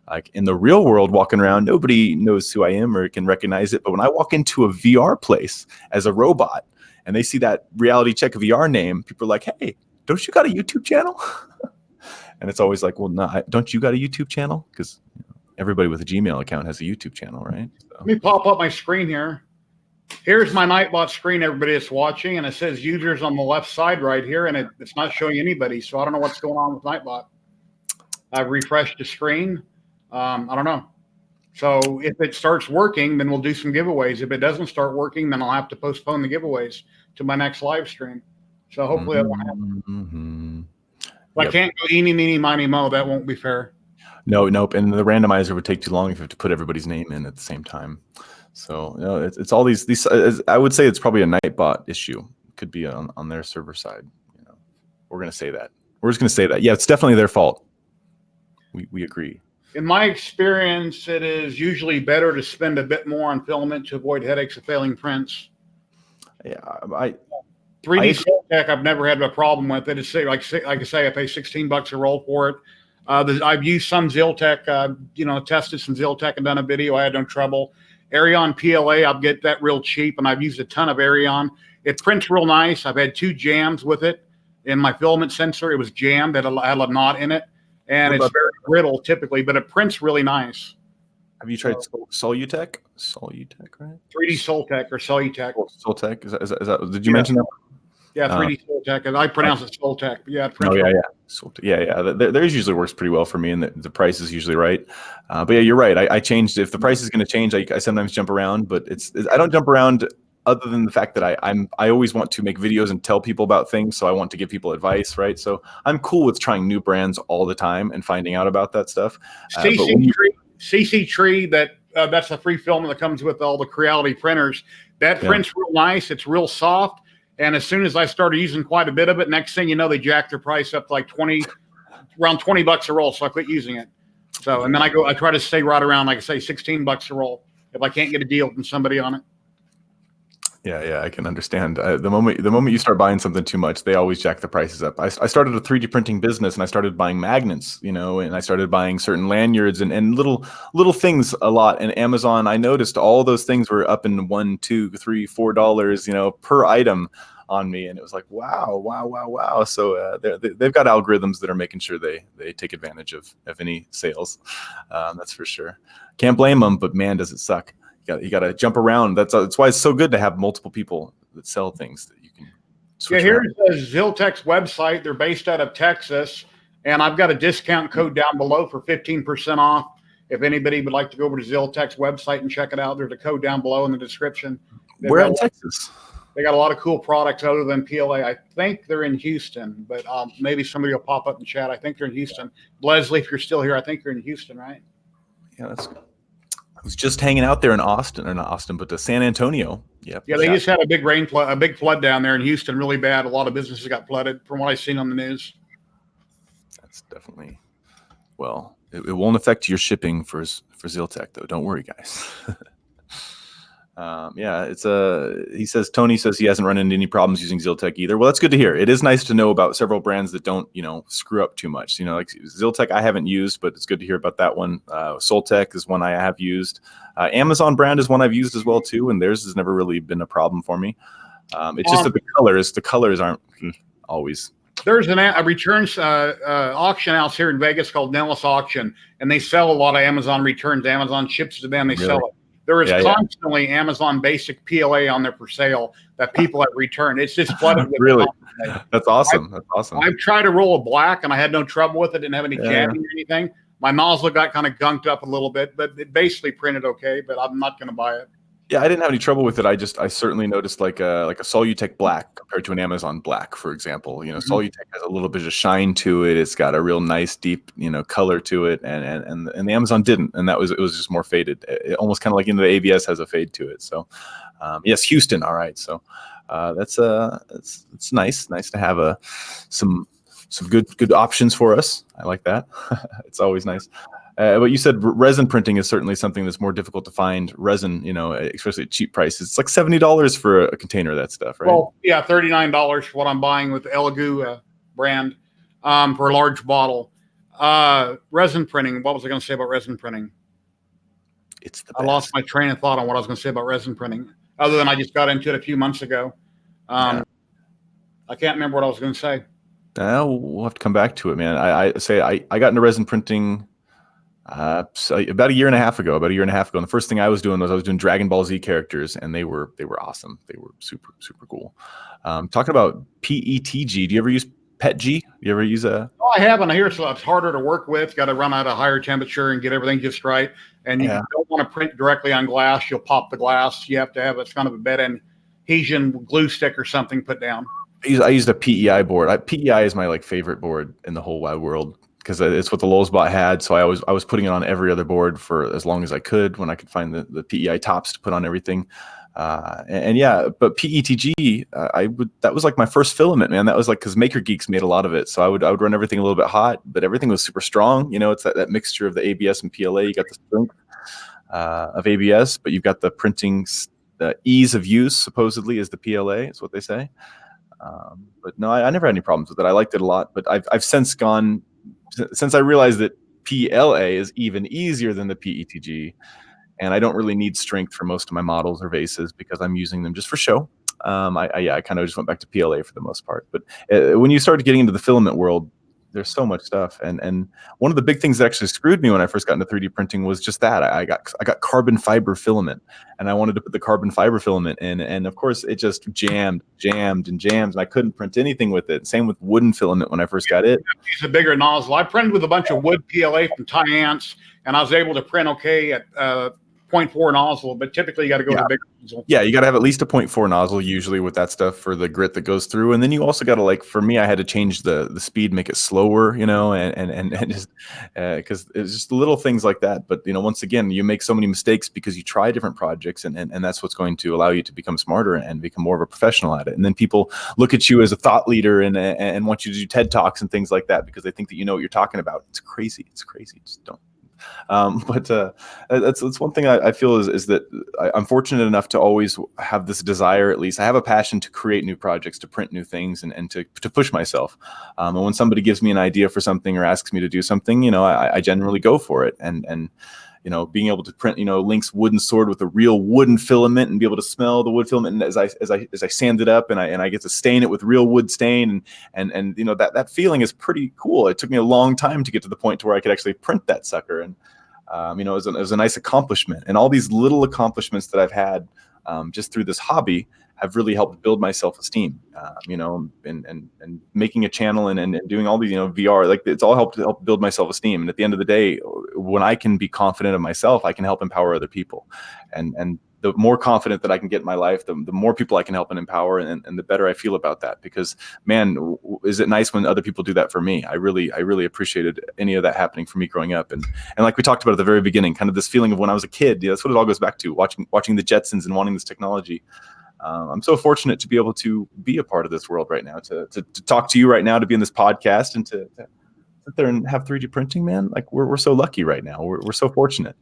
like in the real world, walking around, nobody knows who I am or can recognize it. But when I walk into a VR place as a robot and they see that Reality Check VR name, people are like, "Hey, don't you got a YouTube channel?" And it's always like, "Well, no, don't you got a YouTube channel?" Because everybody with a Gmail account has a YouTube channel, right? So. Let me pop up my screen here. Here's my Nightbot screen, everybody that's watching, and it says users on the left side right here, and it's not showing anybody. So I don't know what's going on with Nightbot. I've refreshed the screen. I don't know. So if it starts working, then we'll do some giveaways. If it doesn't start working, then I'll have to postpone the giveaways to my next live stream. So hopefully that won't happen. Yep. I can't go eeny, meeny, miny, mo. That won't be fair. Nope. And the randomizer would take too long if you have to put everybody's name in at the same time. So it's all these. I would say it's probably a Nightbot issue. It could be on their server side. We're gonna say that. We're just gonna say that. Yeah, it's definitely their fault. We agree. In my experience, it is usually better to spend a bit more on filament to avoid headaches of failing prints. Yeah, 3D ZYLTECH, I've never had a problem with it. It's like I say, I pay $16 a roll for it. I've used some ZYLTECH, tested some ZYLTECH and done a video. I had no trouble. Arion PLA, I'll get that real cheap, and I've used a ton of Arion. It prints real nice. I've had 2 jams with it in my filament sensor. It was jammed. It had a knot in it, and it's very brittle typically, but it prints really nice. Have you tried ZYLTECH? ZYLTECH, right? 3D ZYLTECH or ZYLTECH. ZYLTECH, is that? Did you mention that? Yeah, 3D ZYLTECH. I pronounce it ZYLTECH. Yeah. Yeah. Theirs usually works pretty well for me, and the price is usually right. But yeah, you're right. I changed. If the price is going to change, I sometimes jump around, but I don't jump around other than the fact that I always want to make videos and tell people about things, so I want to give people advice, right? So I'm cool with trying new brands all the time and finding out about that stuff. CC Tree, that's a free filament that comes with all the Creator.I printers. That prints real nice. It's real soft. And as soon as I started using quite a bit of it, next thing you know, they jacked their price up to like around $20 a roll. So I quit using it. So, and then I try to stay right around, like I say, $16 a roll if I can't get a deal from somebody on it. Yeah, I can understand. The moment you start buying something too much, they always jack the prices up. I started a 3D printing business, and I started buying magnets, and I started buying certain lanyards and little things a lot. And Amazon, I noticed all those things were up in $1, $2, $3, $4, per item on me, and it was like, wow. So they've got algorithms that are making sure they take advantage of any sales. That's for sure. Can't blame them, but man, does it suck. You got to jump around. That's why it's so good to have multiple people that sell things that you can switch around. Here's the ZYLTECH website. They're based out of Texas, and I've got a discount code down below for 15% off. If anybody would like to go over to ZYLTECH's website and check it out, there's a code down below in the description. We're in Texas. They got a lot of cool products other than PLA. I think they're in Houston, but maybe somebody will pop up in chat. I think they're in Houston. Leslie, if you're still here, I think you're in Houston, right? Yeah, that's good. I was just hanging out there in Austin, or not Austin, but San Antonio. Yeah, they just had a big flood down there in Houston, really bad. A lot of businesses got flooded, from what I've seen on the news. That's definitely, well, it won't affect your shipping for ZYLTECH though. Don't worry, guys. He says, Tony says he hasn't run into any problems using ZYLTECH either. Well, that's good to hear. It is nice to know about several brands that don't, screw up too much. Like ZYLTECH I haven't used, but it's good to hear about that one. ZYLTECH is one I have used. Amazon brand is one I've used as well too, and theirs has never really been a problem for me. It's just that the colors aren't always. There's a returns auction house here in Vegas called Nellis Auction, and they sell a lot of Amazon returns. Amazon ships to them, they sell it. There is constantly Amazon basic PLA on there for sale that people have returned. It's just flooded with really. That's awesome. That's awesome. I've tried to roll a black, and I had no trouble with it. Didn't have any jamming or anything. My nozzle got kind of gunked up a little bit, but it basically printed okay. But I'm not going to buy it. Yeah, I didn't have any trouble with it. I certainly noticed like a ZYLTECH black compared to an Amazon black, for example. ZYLTECH has a little bit of shine to it. It's got a real nice deep, color to it, and the Amazon didn't, and it was just more faded. It almost kind of like the ABS has a fade to it. So, yes, Houston. All right, so it's nice to have some good options for us. I like that. It's always nice. But you said resin printing is certainly something that's more difficult to find. Resin, especially at cheap prices. It's like $70 for a container of that stuff, right? Well, yeah, $39 for what I'm buying with the Elegoo brand for a large bottle. Resin printing. What was I going to say about resin printing? I lost my train of thought on what I was going to say about resin printing. Other than I just got into it a few months ago. I can't remember what I was going to say. We'll have to come back to it, man. I got into resin printing. So about a year and a half ago. And the first thing I was doing was I was doing Dragon Ball Z characters, and they were awesome. They were super cool. Talking about PETG, do you ever use PETG? You ever use a? Oh, I haven't. I hear it's harder to work with. Got to run at a higher temperature and get everything just right. And you don't want to print directly on glass. You'll pop the glass. You have to have it's kind of a bed adhesion glue stick or something put down. I used a PEI board. PEI is my favorite board in the whole wide world, because it's what the Lowesbot had. So I was putting it on every other board for as long as I could when I could find the PEI tops to put on everything. And yeah, but PETG, that was my first filament, man. That was because Maker Geeks made a lot of it. So I would run everything a little bit hot, but everything was super strong. It's that mixture of the ABS and PLA. You got the strength of ABS, but you've got the printing, the ease of use, supposedly, is the PLA, is what they say. But no, I never had any problems with it. I liked it a lot, but I've since I realized that PLA is even easier than the PETG, and I don't really need strength for most of my models or vases because I'm using them just for show. I kind of just went back to PLA for the most part. But when you started getting into the filament world, there's so much stuff. And one of the big things that actually screwed me when I first got into 3D printing was just that. I got carbon fiber filament, and I wanted to put the carbon fiber filament in, and of course it just jammed, and I couldn't print anything with it. Same with wooden filament when I first got it. Use a bigger nozzle. I printed with a bunch of wood PLA from Tyance, and I was able to print okay at 0.4 nozzle, but typically you got to go with a bigger nozzle. Yeah, you got to have at least a 0.4 nozzle usually with that stuff for the grit that goes through, and then you also got to for me, I had to change the speed, make it slower, and just because it's just little things like that. But once again, you make so many mistakes because you try different projects, and that's what's going to allow you to become smarter and become more of a professional at it. And then people look at you as a thought leader and want you to do TED Talks and things like that because they think that you know what you're talking about. It's crazy. Just don't. But that's one thing I feel is that I'm fortunate enough to always have this desire. At least I have a passion to create new projects, to print new things, and to push myself. And when somebody gives me an idea for something or asks me to do something, I generally go for it. And being able to print, Link's wooden sword with a real wooden filament and be able to smell the wood filament, and as I sand it up and I get to stain it with real wood stain, and that feeling is pretty cool. It took me a long time to get to the point to where I could actually print that sucker, and it was a nice accomplishment. And all these little accomplishments that I've had just through this hobby have really helped build my self-esteem, and making a channel and doing all these, VR, it's all helped build my self-esteem. And at the end of the day, when I can be confident of myself, I can help empower other people. And the more confident that I can get in my life, the more people I can help and empower, and the better I feel about that. Because man, is it nice when other people do that for me? I really appreciated any of that happening for me growing up. And like we talked about at the very beginning, kind of this feeling of when I was a kid, that's what it all goes back to, watching the Jetsons and wanting this technology. I'm so fortunate to be able to be a part of this world right now, to talk to you right now, to be in this podcast, and to sit there and have 3D printing, man. We're so lucky right now. We're so fortunate.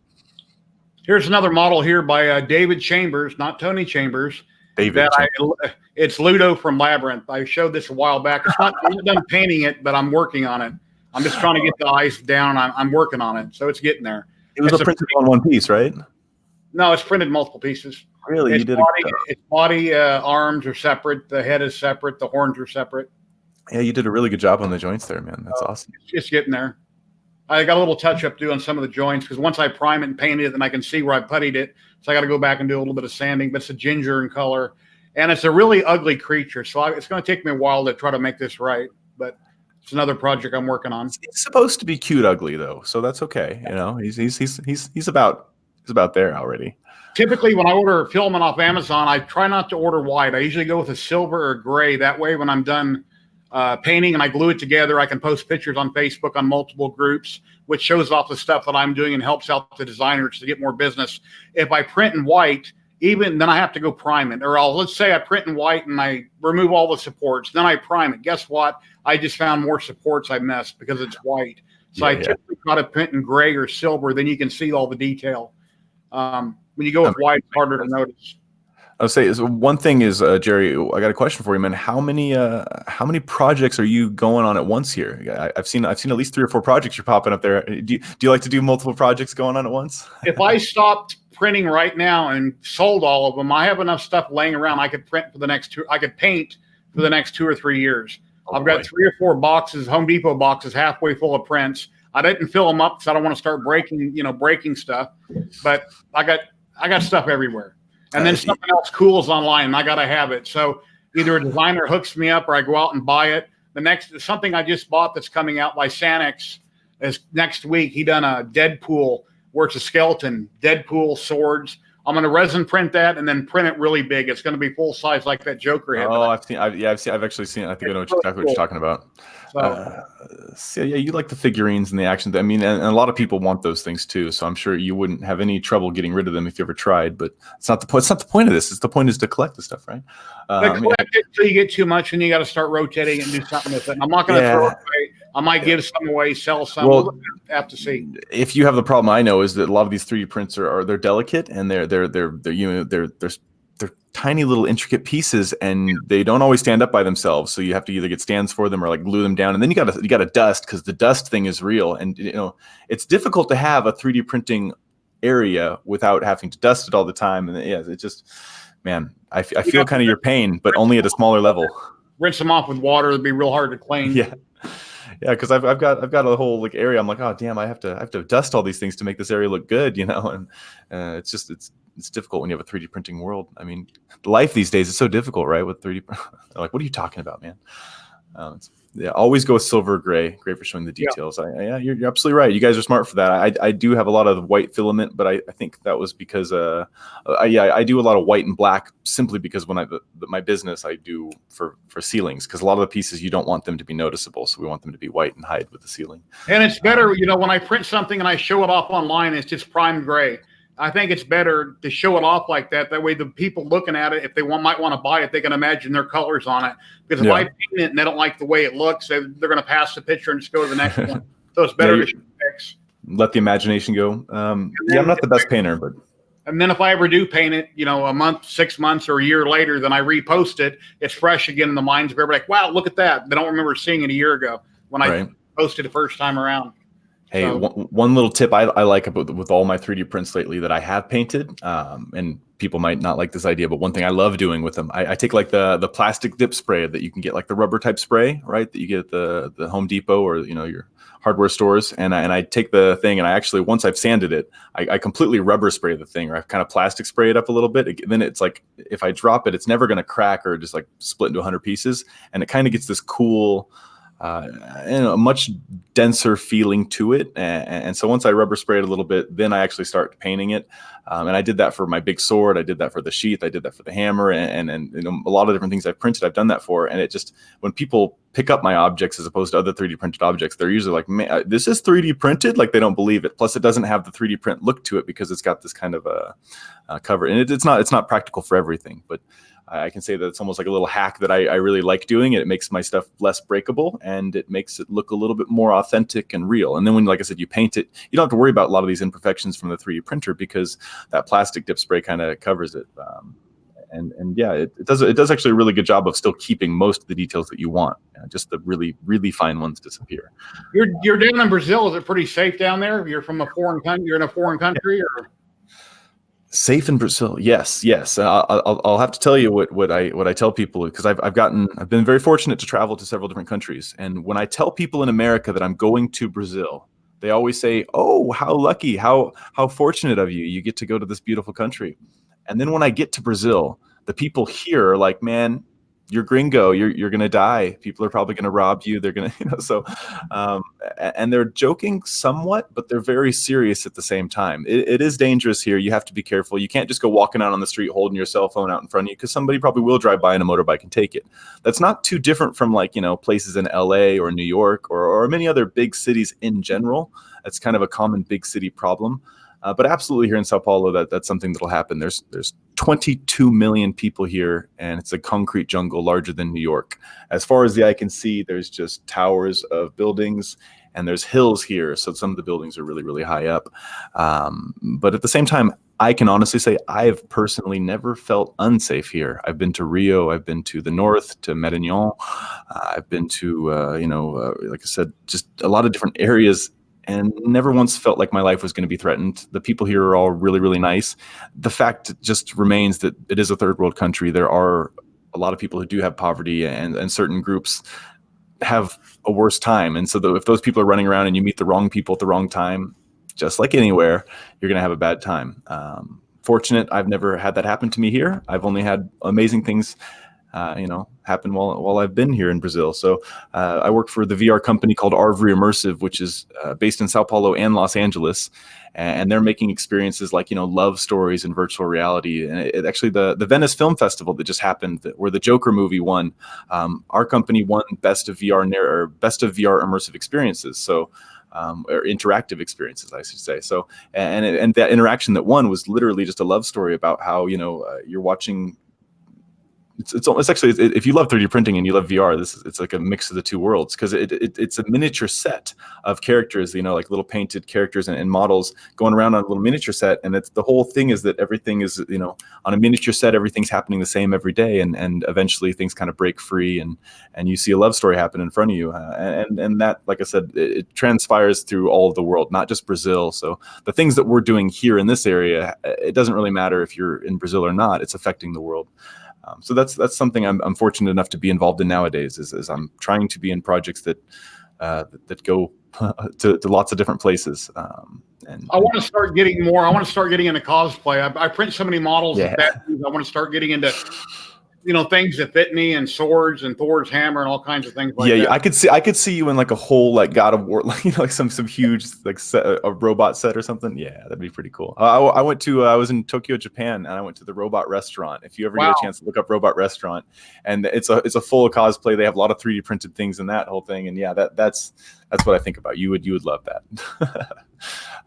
Here's another model here by David Chambers, not Tony Chambers. It's Ludo from Labyrinth. I showed this a while back. I'm not done painting it, but I'm working on it. I'm just trying to get the ice down. I'm working on it, so it's getting there. It was printed on one piece, right? No, it's printed multiple pieces. Really? Its body, arms are separate. The head is separate. The horns are separate. Yeah, you did a really good job on the joints there, man. That's awesome. It's just getting there. I got a little touch-up to do on some of the joints because once I prime it and paint it, then I can see where I puttied it. So I got to go back and do a little bit of sanding, but it's a ginger in color. And it's a really ugly creature, so it's going to take me a while to try to make this right. But it's another project I'm working on. It's supposed to be cute ugly, though, so that's okay. He's about there already. Typically, when I order filament off Amazon, I try not to order white. I usually go with a silver or gray. That way, when I'm done painting and I glue it together, I can post pictures on Facebook on multiple groups, which shows off the stuff that I'm doing and helps out the designers to get more business. If I print in white, then I have to go prime it. Or let's say I print in white and I remove all the supports, then I prime it. Guess what? I just found more supports I missed because it's white. So I typically try to print in gray or silver, then you can see all the detail. When you go with white, it's harder to notice. I'll say one thing is, Jerry, I got a question for you, man. How many projects are you going on at once here? I've seen at least 3 or 4 projects you're popping up there. Do you like to do multiple projects going on at once? If I stopped printing right now and sold all of them, I have enough stuff laying around. I could print for the next I could paint for the next 2 or 3 years. I've got 3 or 4 boxes, Home Depot boxes, halfway full of prints. I didn't fill them up because I don't want to start breaking stuff. But I got stuff everywhere. And then something else cool is online, and I got to have it. So either a designer hooks me up or I go out and buy it. The next something I just bought that's coming out by Sanix is next week. He done a Deadpool where it's a skeleton, Deadpool swords. I'm going to resin print that and then print it really big. It's going to be full size like that Joker had. Oh, I've actually seen it. I think I know exactly what you're talking about. So yeah, you like the figurines and the action. I mean, and a lot of people want those things too. So I'm sure you wouldn't have any trouble getting rid of them if you ever tried. But it's not the point. It's not the point of this. The point is to collect the stuff, right? Collect it until you get too much, and you got to start rotating and do something with it. I'm not going to throw it away. I might give some away, sell some. We'll have to see. If you have the problem I know is that a lot of these 3D prints they're delicate and they're tiny little intricate pieces and they don't always stand up by themselves. So you have to either get stands for them or like glue them down. And then you got to dust because the dust thing is real. And it's difficult to have a 3D printing area without having to dust it all the time. And yeah, it just, man, I feel kind of your pain, but only at a smaller level. Rinse them off with water. It'd be real hard to clean. Yeah. Yeah, because I've got a whole like area. I'm like, oh damn, I have to dust all these things to make this area look good, And it's difficult when you have a 3D printing world. I mean, life these days is so difficult, right? With 3D, like, what are you talking about, man? Always go with silver or gray. Great for showing the details. Yeah, you're absolutely right. You guys are smart for that. I do have a lot of white filament, but I think that was because I do a lot of white and black simply because when my business I do for ceilings, because a lot of the pieces you don't want them to be noticeable, so we want them to be white and hide with the ceiling. And it's better, when I print something and I show it off online, it's just prime gray. I think it's better to show it off like that. That way the people looking at it, if they might want to buy it, they can imagine their colors on it. Because if I paint it and they don't like the way it looks, they're going to pass the picture and just go to the next one. So it's better to fix. Let the imagination go. I'm not the best painter, but. And then if I ever do paint it, a month, 6 months, or a year later, then I repost it. It's fresh again in the minds of everybody. Like, wow, look at that. They don't remember seeing it a year ago when I posted the first time around. Hey, one little tip I like with all my 3D prints lately that I have painted, and people might not like this idea, but one thing I love doing with them, I take like the plastic dip spray that you can get, like the rubber type spray, right? That you get at the Home Depot or your hardware stores, and I take the thing and I actually, once I've sanded it, I completely rubber spray the thing, or I kind of plastic spray it up a little bit. Then it's like if I drop it, it's never going to crack or just like split into 100 pieces, and it kind of gets this cool. A much denser feeling to it, and so once I rubber spray it a little bit, then I actually start painting it. And I did that for my big sword, I did that for the sheath, I did that for the hammer, and a lot of different things I've printed, I've done that for. And it just, when people pick up my objects as opposed to other 3D printed objects, they're usually like, man, this is 3D printed? Like, they don't believe it. Plus, it doesn't have the 3D print look to it because it's got this kind of a cover, and it's not practical for everything, but I can say that it's almost like a little hack that I really like doing. It makes my stuff less breakable, and it makes it look a little bit more authentic and real. And then when, like I said, you paint it, you don't have to worry about a lot of these imperfections from the 3D printer because that plastic dip spray kind of covers it. And yeah, it does actually a really good job of still keeping most of the details that you want. Just the really, really fine ones disappear. You're down in Brazil. Is it pretty safe down there? You're from a foreign country. You're in a foreign country, or? Safe in Brazil, yes. I'll have to tell you what I tell people, because I've been very fortunate to travel to several different countries, and when I tell people in America that I'm going to Brazil, they always say, "Oh, how lucky! How fortunate of you! You get to go to this beautiful country." And then when I get to Brazil, the people here are like, "Man, you're gringo. You're gonna die. People are probably gonna rob you. They're gonna, and they're joking somewhat, but they're very serious at the same time. It is dangerous here. You have to be careful. You can't just go walking out on the street holding your cell phone out in front of you, because somebody probably will drive by in a motorbike and take it. That's not too different from places in LA or New York or many other big cities in general. That's kind of a common big city problem. But absolutely here in Sao Paulo, that's something that'll happen. There's 22 million people here, and it's a concrete jungle larger than New York. As far as the eye can see, there's just towers of buildings, and there's hills here. So some of the buildings are really, really high up. But at the same time, I can honestly say I've personally never felt unsafe here. I've been to Rio. I've been to the north, to Medellin. I've been to, like I said, just a lot of different areas, and never once felt like my life was going to be threatened. The people here are all really, really nice. The fact just remains that it is a third world country. There are a lot of people who do have poverty, and certain groups have a worse time. And so if those people are running around and you meet the wrong people at the wrong time, just like anywhere, you're going to have a bad time. Fortunate, I've never had that happen to me here. I've only had amazing things happen while I've been here in Brazil. So I work for the VR company called Arvry Immersive, which is based in Sao Paulo and Los Angeles. And they're making experiences like, love stories in virtual reality. And actually the Venice Film Festival that just happened, where the Joker movie won, our company won Best of VR Immersive Experiences. So or interactive experiences, I should say. So, and that interaction that won was literally just a love story about how, you're watching. It's actually, if you love 3D printing and you love VR, it's like a mix of the two worlds, because it's a miniature set of characters, like little painted characters and models going around on a little miniature set. And the whole thing is that everything is, on a miniature set, everything's happening the same every day. And eventually things kind of break free and you see a love story happen in front of you. And that, like I said, it transpires through all of the world, not just Brazil. So the things that we're doing here in this area, it doesn't really matter if you're in Brazil or not, it's affecting the world. So that's something I'm fortunate enough to be involved in nowadays. Is I'm trying to be in projects that go to lots of different places. And I want to start getting more. I want to start getting into cosplay. I print so many models. Yeah. I want to start getting into things that fit me, and swords and Thor's hammer and all kinds of things like that. Yeah, I could see you in like a whole like God of War, like some huge like a robot set or something. Yeah, that'd be pretty cool. I was in Tokyo, Japan, and I went to the robot restaurant. If you ever get a chance to look up robot restaurant, and it's a full cosplay. They have a lot of 3D printed things in that whole thing, and yeah, that's what I think about. You would love that.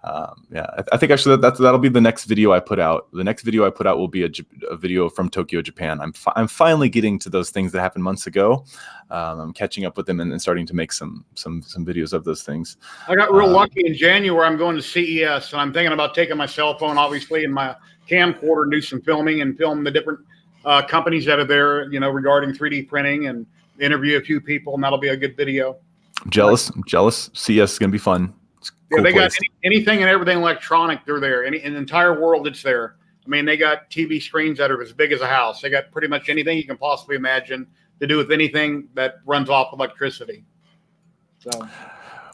I think actually that'll be the next video I put out. The next video I put out will be a video from Tokyo, Japan. I'm finally getting to those things that happened months ago. I'm catching up with them and starting to make some videos of those things. I got real lucky in January. I'm going to CES, and I'm thinking about taking my cell phone, obviously, and my camcorder, and do some filming and film the different companies that are there, regarding 3D printing, and interview a few people, and that'll be a good video. I'm jealous. CES is gonna be fun. Yeah, they got anything and everything electronic. They're there. In the entire world, it's there. I mean, they got TV screens that are as big as a house. They got pretty much anything you can possibly imagine to do with anything that runs off electricity. So,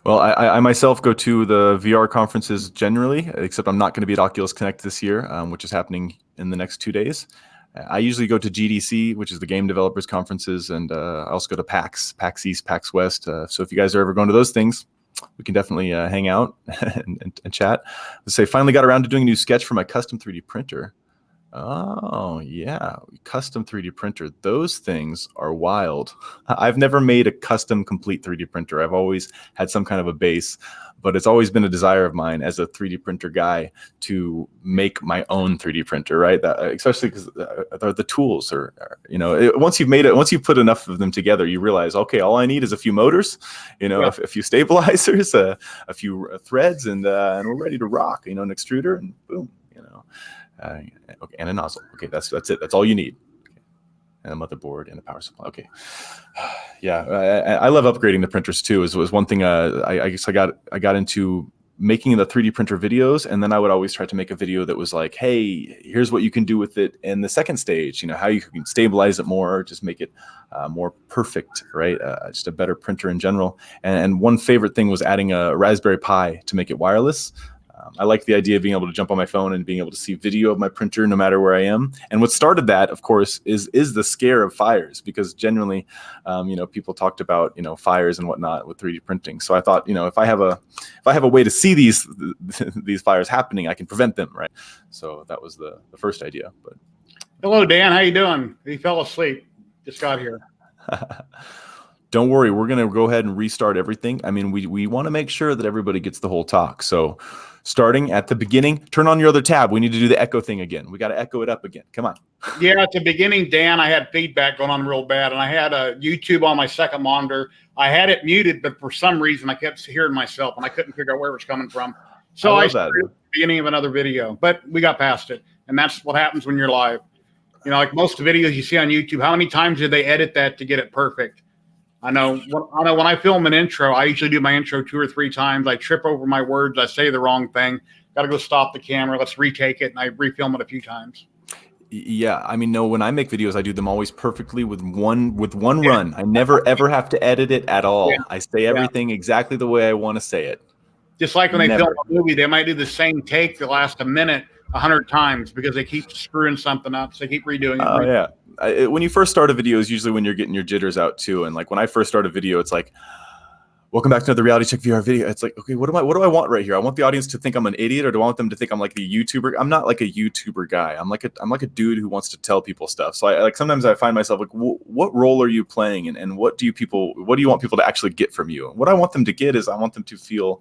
well, I myself go to the VR conferences generally, except I'm not going to be at Oculus Connect this year, which is happening in the next 2 days. I usually go to GDC, which is the game developers conferences, and I also go to PAX East, PAX West. So if you guys are ever going to those things, we can definitely hang out and chat. Let's say finally got around to doing a new sketch for my custom 3D printer. Oh yeah, custom 3D printer. Those things are wild. I've never made a custom complete 3D printer. I've always had some kind of a base, but it's always been a desire of mine as a 3D printer guy to make my own 3D printer, right? Especially because the tools are once you've made it, once you put enough of them together, you realize, okay, all I need is a few motors, a few stabilizers, a few threads, and we're ready to rock. An extruder, and boom, okay, and a nozzle. Okay, that's it. That's all you need. Okay. And a motherboard and a power supply. Okay. Yeah, I love upgrading the printers too. Was one thing. I guess I got into making the 3D printer videos, and then I would always try to make a video that was like, hey, here's what you can do with it in the second stage. How you can stabilize it more, just make it more perfect, right? Just a better printer in general. And one favorite thing was adding a Raspberry Pi to make it wireless. I like the idea of being able to jump on my phone and being able to see video of my printer no matter where I am. And what started that, of course, is the scare of fires, because generally, people talked about fires and whatnot with 3D printing. So I thought, if I have a way to see these fires happening, I can prevent them, right? So that was the first idea. But hello, Dan. How you doing? He fell asleep. Just got here. Don't worry, we're going to go ahead and restart everything. I mean, we want to make sure that everybody gets the whole talk. So starting at the beginning, turn on your other tab. We need to do the echo thing again. We got to echo it up again. Come on. Yeah, at the beginning, Dan, I had feedback going on real bad, and I had a YouTube on my second monitor. I had it muted, but for some reason, I kept hearing myself, and I couldn't figure out where it was coming from. So I started at the beginning of another video, but we got past it, and that's what happens when you're live. Like most videos you see on YouTube, how many times did they edit that to get it perfect? I know when I film an intro, I usually do my intro 2 or 3 times. I trip over my words. I say the wrong thing. Got to go stop the camera. Let's retake it. And I refilm it a few times. Yeah, I mean, no, when I make videos, I do them always perfectly with one run. I never ever have to edit it at Yeah, all. I say yeah. everything exactly the way I want to say it. Just like when they film Never. a movie, they might do the same take that lasts a minute 100 times because they keep screwing something up. So they keep redoing it. Oh yeah. When you first start a video is usually when you're getting your jitters out too. And like when I first start a video, it's like, welcome back to another Reality Check VR video. It's like, okay, what do I want right here? I want the audience to think I'm an idiot, or do I want them to think I'm like the YouTuber? I'm not like a YouTuber guy. I'm like a dude who wants to tell people stuff. So I like sometimes I find myself like, what role are you playing, and what do you want people to actually get from you? What I want them to get is I want them to feel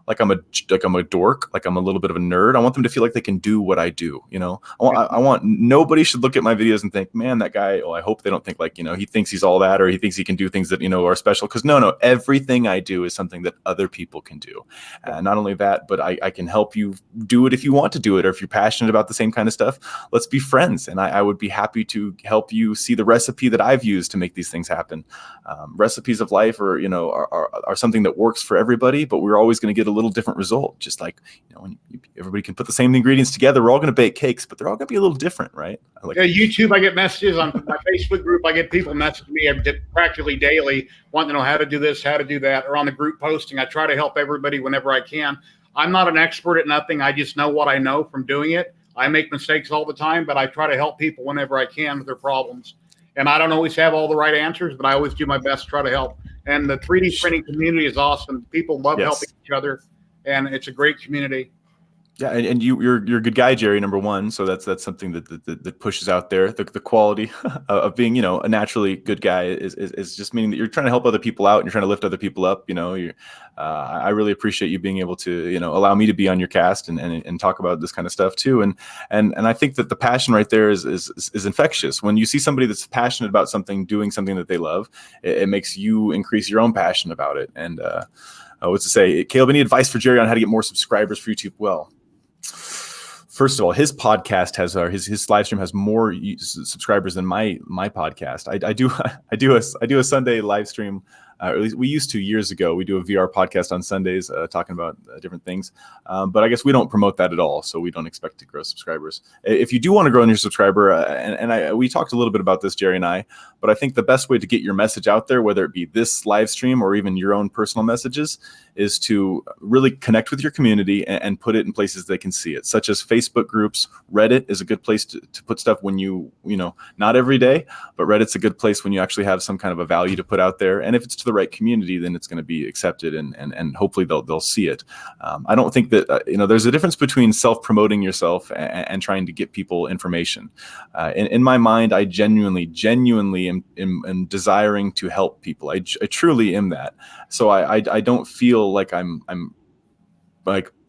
like I'm a dork, like I'm a little bit of a nerd. I want them to feel like they can do what I do. You know, I want nobody should look at my videos and think, man, that guy. Oh, I hope they don't think like, he thinks he's all that, or he thinks he can do things that are special. Because no, everything I do is something that other people can do. Not only that, but I can help you do it if you want to do it, or if you're passionate about the same kind of stuff. Let's be friends, and I would be happy to help you see the recipe that I've used to make these things happen. Recipes of life are something that works for everybody, but we're always going to get a little different result. Just like, when everybody can put the same ingredients together, we're all going to bake cakes, but they're all going to be a little different, right? YouTube, I get messages on my Facebook group. I get people messaging me practically daily wanting to know how to do this, how to do that, or on the group posting. I try to help everybody whenever I can. I'm not an expert at nothing. I just know what I know from doing it. I make mistakes all the time, but I try to help people whenever I can with their problems. And I don't always have all the right answers, but I always do my best to try to help. And the 3D printing community is awesome. People love helping each other, and it's a great community. Yeah, and you're a good guy, Jerry, number one. So that's something that pushes out there. The quality of being, a naturally good guy is just meaning that you're trying to help other people out and you're trying to lift other people up. I really appreciate you being able to, allow me to be on your cast and talk about this kind of stuff too. And I think that the passion right there is infectious. When you see somebody that's passionate about something, doing something that they love, it makes you increase your own passion about it. And what's to say, Caleb? Any advice for Jerry on how to get more subscribers for YouTube? Well, first of all, his podcast has his live stream has more subscribers than my podcast. I do a Sunday live stream. At least we used to years ago. We do a VR podcast on Sundays talking about different things. But I guess we don't promote that at all, so we don't expect to grow subscribers. If you do want to grow in your subscriber, we talked a little bit about this, Jerry and I, but I think the best way to get your message out there, whether it be this live stream or even your own personal messages, is to really connect with your community and put it in places they can see it, such as Facebook groups. Reddit is a good place to put stuff when not every day, but Reddit's a good place when you actually have some kind of a value to put out there. And if it's to the right community, then it's going to be accepted and hopefully they'll see it. I don't think that, there's a difference between self-promoting yourself and trying to get people information. In my mind, I genuinely am desiring to help people. I truly am that. So I don't feel like I'm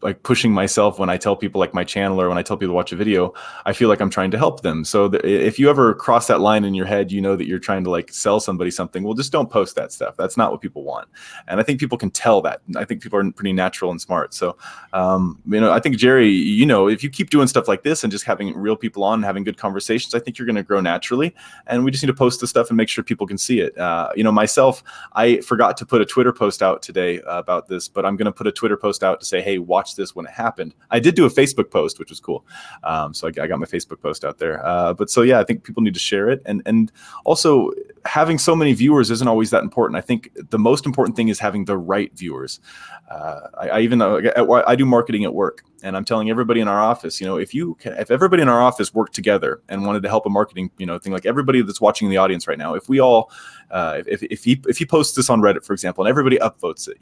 like pushing myself when I tell people like my channel or when I tell people to watch a video. I feel like I'm trying to help them. So if you ever cross that line in your head, that you're trying to like sell somebody something, well, just don't post that stuff. That's not what people want. And I think people can tell that. I think people are pretty natural and smart. So, I think Jerry, if you keep doing stuff like this and just having real people on and having good conversations, I think you're going to grow naturally. And we just need to post the stuff and make sure people can see it. Myself, I forgot to put a Twitter post out today about this, but I'm going to put a Twitter post out to say, hey, watch this when it happened. I did do a Facebook post, which was cool. So I got my Facebook post out there. But so, yeah, I think people need to share it. And also having so many viewers isn't always that important. I think the most important thing is having the right viewers. I do marketing at work, and I'm telling everybody in our office, if everybody in our office worked together and wanted to help a marketing, thing, like everybody that's watching the audience right now, if we all, if he posts this on Reddit, for example, and everybody upvotes it,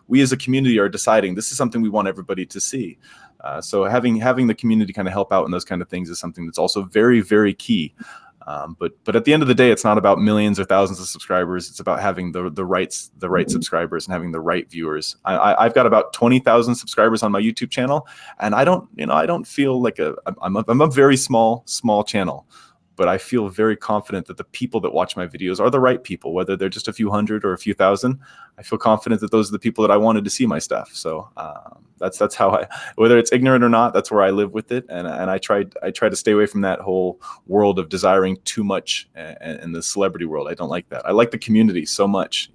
we as a community are deciding this is something we want everybody to see. So having the community kind of help out in those kind of things is something that's also very, very key. But at the end of the day, it's not about millions or thousands of subscribers. It's about having the right subscribers and having the right viewers. I've got about 20,000 subscribers on my YouTube channel, and I don't feel like I'm a very small channel. But I feel very confident that the people that watch my videos are the right people, whether they're just a few hundred or a few thousand. I feel confident that those are the people that I wanted to see my stuff. So that's how whether it's ignorant or not, that's where I live with it. And I try to stay away from that whole world of desiring too much in the celebrity world. I don't like that. I like the community so much,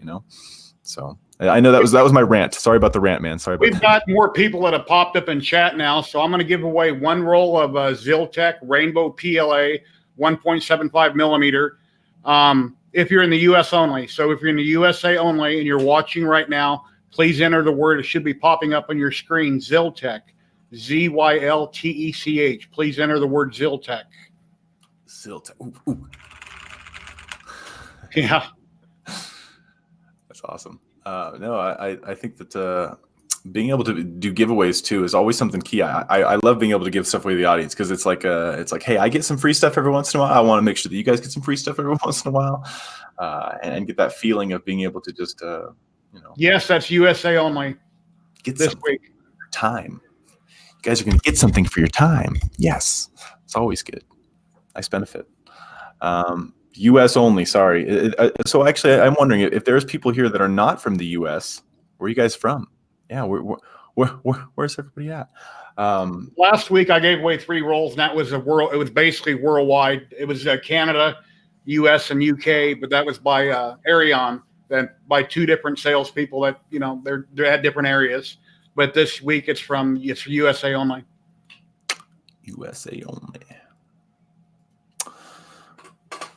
So I know that was my rant. Sorry about the rant, man. Sorry about We've that. got more people that have popped up in chat now, so I'm going to give away one roll of ZYLTECH Rainbow PLA 1.75 millimeter. If you're in the U.S. only. So if you're in the USA only and you're watching right now, please enter the word. It should be popping up on your screen. ZYLTECH, ZYLTECH. Please enter the word ZYLTECH. ZYLTECH. Ooh. Yeah. That's awesome. No, I think that being able to do giveaways too is always something key. I love being able to give stuff away to the audience because it's like hey, I get some free stuff every once in a while. I want to make sure that you guys get some free stuff every once in a while, and get that feeling of being able to just Yes, that's USA only. Get this week. For your time. You guys are going to get something for your time. Yes, it's always good. Nice benefit. U.S. only. Sorry. So actually, I'm wondering if there's people here that are not from the U.S. Where are you guys from? Yeah, where's everybody at? Last week I gave away 3 rolls, and that was it was basically worldwide. It was Canada, U.S., and U.K., but that was by Arion, then by 2 different salespeople that they're at different areas. But this week it's USA only. USA only.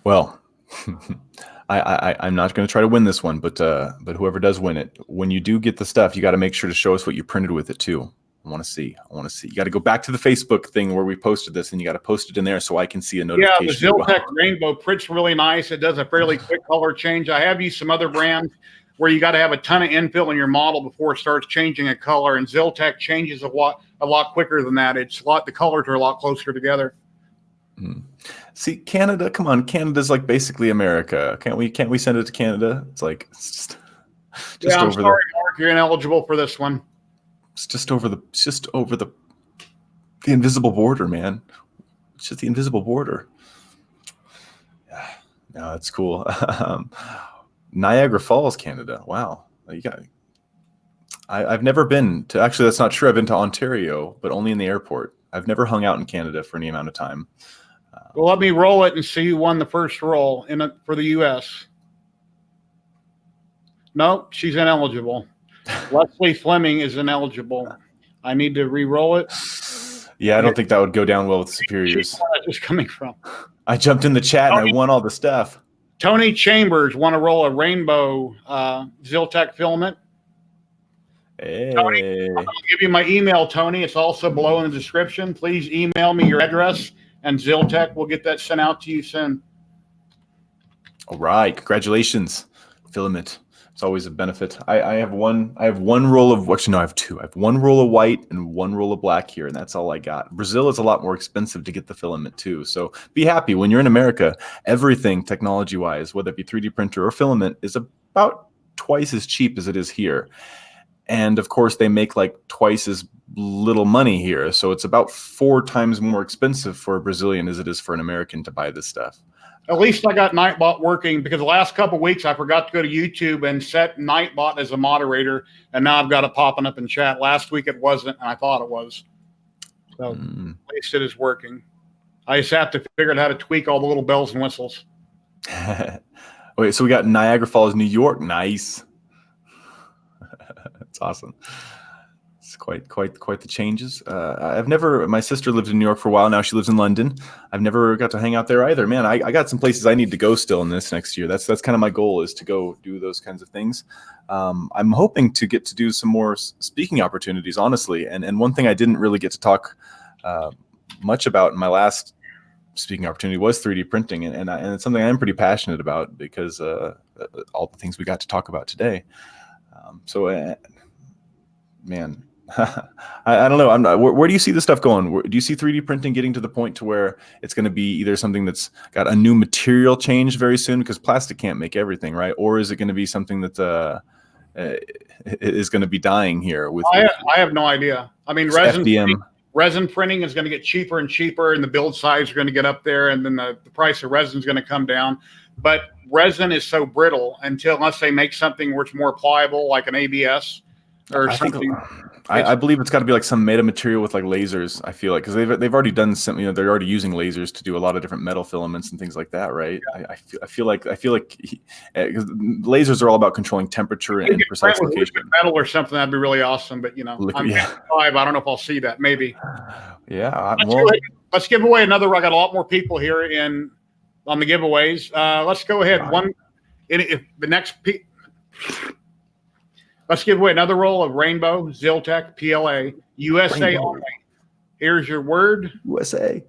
Well, I'm not going to try to win this one, but whoever does win it, when you do get the stuff, you got to make sure to show us what you printed with it too. I want to see. You got to go back to the Facebook thing where we posted this, and you got to post it in there so I can see a notification. Yeah, the ZYLTECH Rainbow prints really nice. It does a fairly quick color change. I have used some other brands where you got to have a ton of infill in your model before it starts changing a color, and ZYLTECH changes a lot quicker than that. The colors are a lot closer together. See, Canada, come on, Canada's like basically America. Can't we send it to Canada? It's like just yeah, I'm sorry, Mark, you're ineligible for this one. It's just over the invisible border, man. It's just the invisible border. Yeah, no, that's cool. Niagara Falls, Canada. Wow, I've never been to. Actually, that's not true. I've been to Ontario, but only in the airport. I've never hung out in Canada for any amount of time. Well, let me roll it and see who won the first roll for the U.S. Nope, she's ineligible. Leslie Fleming is ineligible. I need to re-roll it. Yeah, I don't think that would go down well with superiors. Where is coming from? I jumped in the chat and I won all the stuff. Tony Chambers won a roll of Rainbow ZYLTECH filament. Hey. Tony, I'm going to give you my email, Tony. It's also below in the description. Please email me your address, and ZYLTECH will get that sent out to you soon. All right, congratulations, filament. It's always a benefit. I have one roll of, actually no, I have 2. I have 1 roll of white and 1 roll of black here, and that's all I got. Brazil is a lot more expensive to get the filament too. So be happy when you're in America. Everything technology-wise, whether it be 3D printer or filament, is about twice as cheap as it is here. And of course, they make like twice as little money here. So it's about 4 times more expensive for a Brazilian as it is for an American to buy this stuff. At least I got Nightbot working, because the last couple of weeks I forgot to go to YouTube and set Nightbot as a moderator, and now I've got it popping up in chat. Last week it wasn't, and I thought it was. So at least it is working. I just have to figure out how to tweak all the little bells and whistles. Wait, so we got Niagara Falls, New York. Nice. That's awesome. It's quite the changes. My sister lived in New York for a while. Now she lives in London. I've never got to hang out there either. Man, I got some places I need to go still in this next year. That's kind of my goal, is to go do those kinds of things. I'm hoping to get to do some more speaking opportunities, honestly. And one thing I didn't really get to talk much about in my last speaking opportunity was 3D printing, and it's something I'm pretty passionate about, because all the things we got to talk about today. Man, I don't know. Where do you see this stuff going? Do you see 3D printing getting to the point to where it's going to be either something that's got a new material change very soon, because plastic can't make everything, right? Or is it going to be something that is going to be dying here? I have no idea. I mean, resin printing is going to get cheaper and cheaper, and the build size are going to get up there, and then the price of resin is going to come down. But resin is so brittle unless they make something where it's more pliable, like an ABS or something. I believe it's got to be like some meta material with like lasers. I feel like because they've already done some, they're already using lasers to do a lot of different metal filaments and things like that, right? Yeah. I feel like because lasers are all about controlling temperature and precise location. Metal or something, that'd be really awesome. But I'm 55. I don't know if I'll see that. Maybe. Yeah. Let's give away another. I got a lot more people here on the giveaways. Let's go ahead. Let's give away another roll of Rainbow ZYLTECH PLA USA Rainbow. only. Here's your word. USA.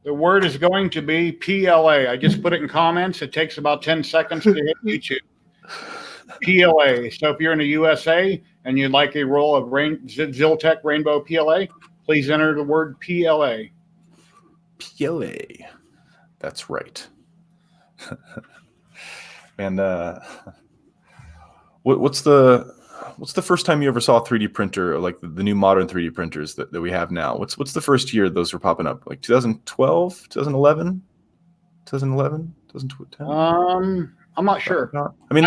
The word is going to be PLA. I just put it in comments. It takes about 10 seconds to hit YouTube. PLA. So if you're in the USA and you'd like a roll of ZYLTECH Rainbow PLA, please enter the word PLA. PLA. That's right. And what's the first time you ever saw a 3D printer, like the new modern 3D printers that we have now? What's the first year those were popping up? Like 2012, 2011, 2010? I'm not sure. I mean,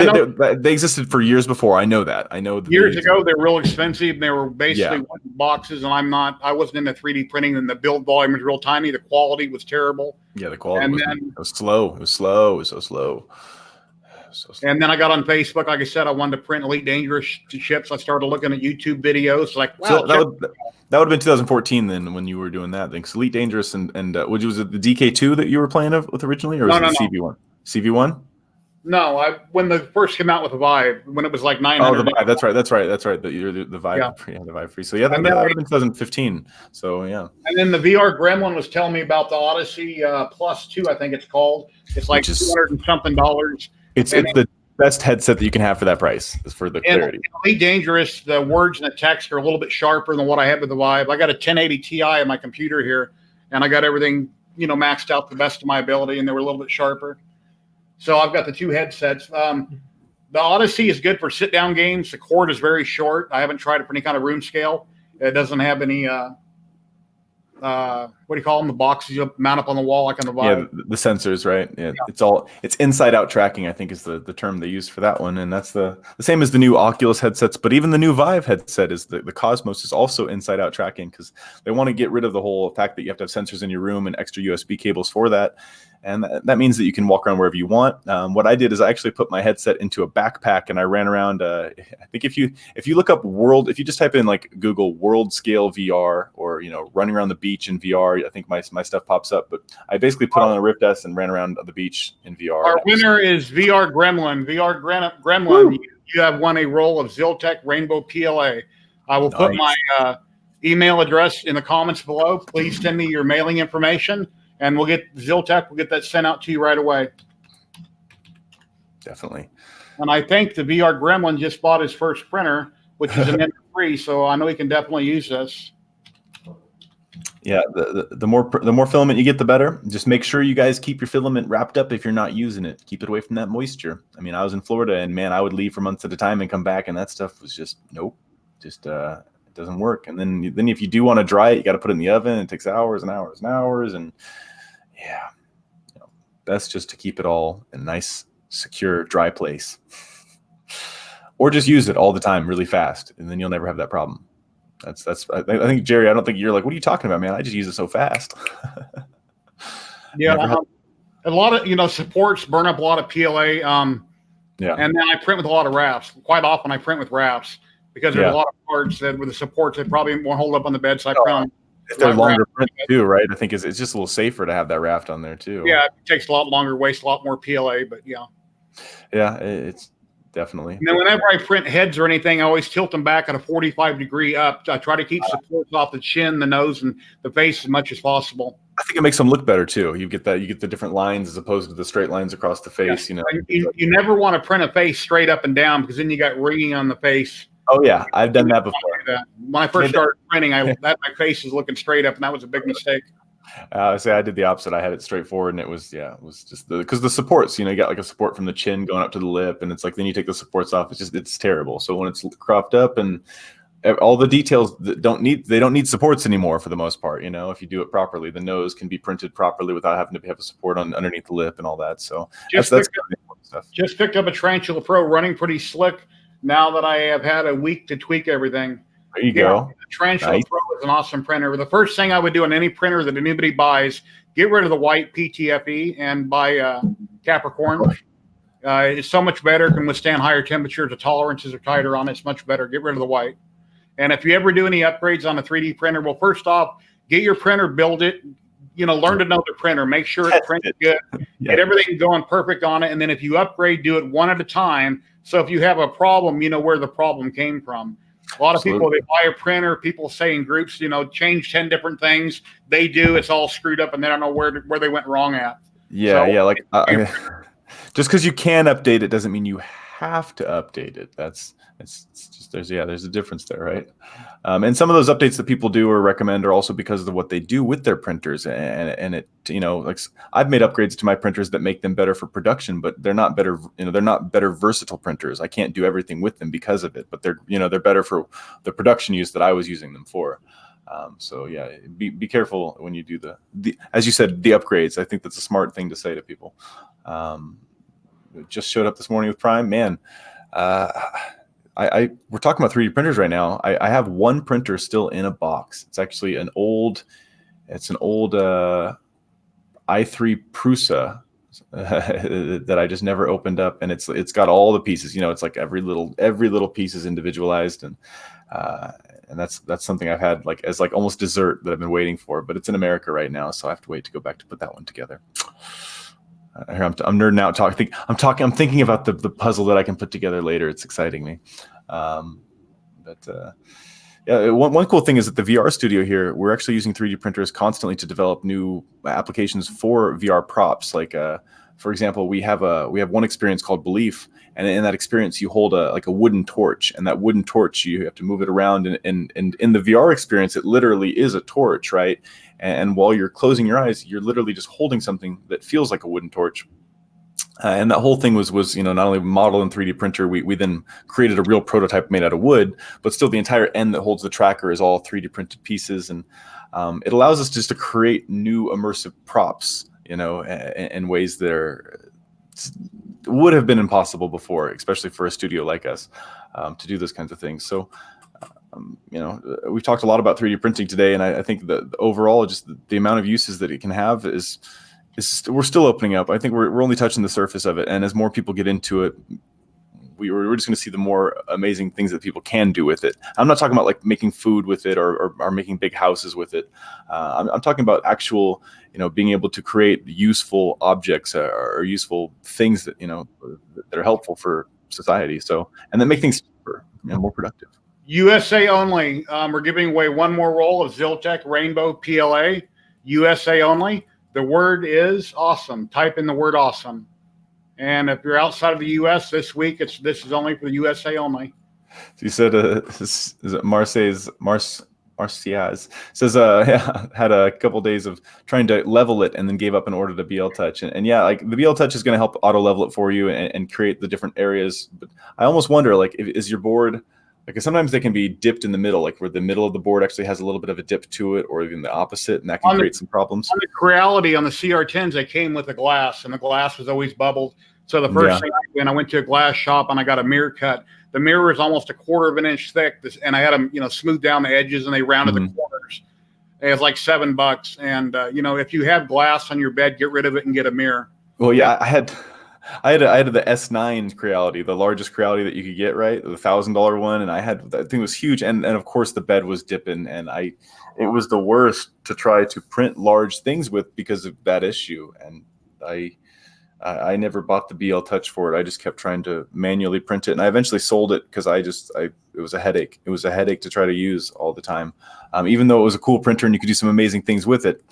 they existed for years before. I know that. I know years ago they were real expensive. And they were basically boxes, and I wasn't into 3D printing, and the build volume was real tiny. The quality was terrible. Yeah, the quality was slow. It was so slow. And then I got on Facebook. Like I said, I wanted to print Elite Dangerous ships. I started looking at YouTube videos. Like, wow. So that would have been 2014 then when you were doing that thing. Elite Dangerous and was it the DK2 that you were playing with originally, or was it CV1? CV1? No, when they first came out with the Vive, when it was like 900. Oh, the Vive. That's right. The Vive. Yeah, the Vive free. So yeah, that would have been 2015. So yeah. And then the VR Gremlin was telling me about the Odyssey Plus 2, I think it's called. It's like $200 and something. It's the best headset that you can have for that price, is for the clarity. Elite Dangerous, the words and the text are a little bit sharper than what I have with the Vive. I got a 1080 Ti on my computer here, and I got everything maxed out to the best of my ability, and they were a little bit sharper. So I've got the two headsets. The Odyssey is good for sit-down games. The cord is very short. I haven't tried it for any kind of room scale. It doesn't have any, what do you call them? The boxes you mount up on the wall like on the Vive. Yeah, the sensors, right? Yeah. It's inside-out tracking, I think is the term they use for that one. And that's the same as the new Oculus headsets. But even the new Vive headset is the Cosmos is also inside-out tracking, because they want to get rid of the whole fact that you have to have sensors in your room and extra USB cables for that. And that means that you can walk around wherever you want. What I did is I actually put my headset into a backpack, and I ran around. I think if you look up if you just type in like Google world scale VR, or running around the beach in VR, I think my stuff pops up. But I basically put on a Rift S and ran around the beach in VR. Our winner is VR Gremlin. Gremlin, you have won a roll of ZYLTECH Rainbow PLA. I will put my email address in the comments below. Please send me your mailing information, and we'll get ZYLTECH. We'll get that sent out to you right away. Definitely. And I think the VR Gremlin just bought his first printer, which is an free, so I know he can definitely use this. Yeah, the more filament you get, the better. Just make sure you guys keep your filament wrapped up if you're not using it. Keep it away from that moisture. I mean, I was in Florida, and man, I would leave for months at a time and come back, and that stuff was just nope. Just it doesn't work. And then if you do want to dry it, you got to put it in the oven. It takes hours and hours and hours, and yeah, best just to keep it all in a nice, secure, dry place. Or just use it all the time really fast, and then you'll never have that problem. I think, Jerry, I don't think you're like, what are you talking about, man? I just use it so fast. Yeah, a lot of supports burn up a lot of PLA. Yeah, and then I print with a lot of wraps. Quite often, I print with wraps because there's a lot of parts that with the supports that probably won't hold up on the bed. So I print. If they're longer print too, right? I think it's just a little safer to have that wrapped on there too. Yeah, it takes a lot longer, wastes a lot more PLA, but yeah. Yeah, it's definitely. And then whenever I print heads or anything, I always tilt them back at a 45-degree up. I try to keep supports off the chin, the nose, and the face as much as possible. I think it makes them look better too. You get the different lines as opposed to the straight lines across the face. Yeah. You never want to print a face straight up and down, because then you got ringing on the face. Oh yeah, I've done that before. When I first started printing, my face was looking straight up, and that was a big mistake. I did the opposite. I had it straight forward, and it was just because the supports, you got like a support from the chin going up to the lip, and it's like then you take the supports off. It's terrible. So when it's cropped up, and all the details that don't need supports anymore for the most part. If you do it properly, the nose can be printed properly without having to have a support underneath the lip and all that. So that's important stuff. Just picked up a Tarantula Pro, running pretty slick. now that I have had a week to tweak everything. There you go. The Tarantula Nice. Pro is an awesome printer. The first thing I would do on any printer that anybody buys, get rid of the white PTFE and buy Capricorn. It's so much better, can withstand higher temperatures. The tolerances are tighter on it. It's much better. Get rid of the white. And if you ever do any upgrades on a 3D printer, well, first off, get your printer, build it, learn to know the printer, make sure it prints good, get everything going perfect on it. And then if you upgrade, do it one at a time. So if you have a problem, you know where the problem came from. A lot of people, they buy a printer, people say in groups, change 10 different things. They do, it's all screwed up and they don't know where they went wrong at. Just because you can update it doesn't mean you have to update it. There's a difference there, right? And some of those updates that people do or recommend are also because of what they do with their printers, and it, like I've made upgrades to my printers that make them better for production, but they're not better, they're not better versatile printers. I can't do everything with them because of it, but they're better for the production use that I was using them for. So yeah, be careful when you do the as you said, the upgrades. I think that's a smart thing to say to people. Just showed up this morning with Prime, man. We're talking about 3D printers right now. I have one printer still in a box. It's actually an old i3 Prusa that I just never opened up, and it's got all the pieces. It's like every little piece is individualized, and that's something I've had as almost dessert that I've been waiting for. But it's in America right now, so I have to wait to go back to put that one together. Here I'm nerding out. I'm thinking about the puzzle that I can put together later. It's exciting me. One cool thing is that the VR studio here, we're actually using 3D printers constantly to develop new applications for VR props. For example, we have one experience called Belief, and in that experience you hold a wooden torch, and that wooden torch you have to move it around, and in the VR experience it literally is a torch, right? And while you're closing your eyes, you're literally just holding something that feels like a wooden torch. And that whole thing was not only modeled in 3D printer, we then created a real prototype made out of wood, but still the entire end that holds the tracker is all 3D printed pieces, and it allows us just to create new immersive props, in ways that would have been impossible before, especially for a studio like us, to do those kinds of things. So. We've talked a lot about 3D printing today, and I think that overall, just the amount of uses that it can have is we're still opening up. I think we're only touching the surface of it, and as more people get into it, we're just going to see the more amazing things that people can do with it. I'm not talking about making food with it or making big houses with it. I'm talking about actual, being able to create useful objects or useful things that that are helpful for society. So, and that make things cheaper and more productive. USA only. We're giving away one more roll of ZYLTECH Rainbow PLA. USA only. The word is awesome. Type in the word awesome. And if you're outside of the US this week, this is only for the USA only. So you said, is it Marciaz says, had a couple days of trying to level it and then gave up in order to BL Touch. And yeah, the BL Touch is going to help auto level it for you and create the different areas. But I almost wonder, is your board, sometimes they can be dipped in the middle, where the middle of the board actually has a little bit of a dip to it, or even the opposite, and that can create some problems. On the Creator.I, on the CR10s, they came with a glass, and the glass was always bubbled. So the first thing I went to a glass shop and I got a mirror cut. The mirror is almost 1/4 of an inch thick, and I had them, smooth down the edges, and they rounded the corners. It was like $7, and if you have glass on your bed, get rid of it and get a mirror. Well, yeah, I had the S9 Creator.I, the largest Creator.I that you could get, right? The $1,000 one. And that thing was huge. And of course the bed was dipping, and it was the worst to try to print large things with because of that issue. And I never bought the BL Touch for it. I just kept trying to manually print it. And I eventually sold it because it was a headache. It was a headache to try to use all the time. Even though it was a cool printer and you could do some amazing things with it,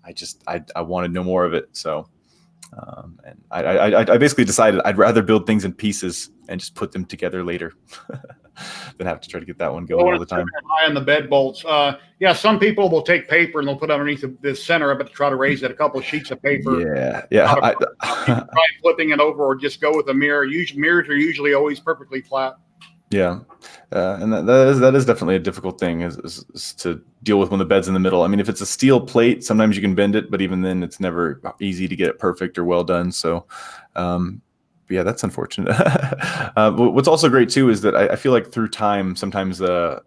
I wanted no more of it. So, and I basically decided I'd rather build things in pieces and just put them together later than have to try to get that one going all the time. High on the bed bolts. Some people will take paper and they'll put underneath the center of it to try to raise it, a couple of sheets of paper. Yeah. Try flipping it over, or just go with a mirror. Mirrors are usually always perfectly flat. Yeah, and that is definitely a difficult thing is to deal with when the bed's in the middle. I mean, if it's a steel plate, sometimes you can bend it, but even then, it's never easy to get it perfect or well done. So, Yeah, that's unfortunate. What's also great too is that I feel like through time, sometimes those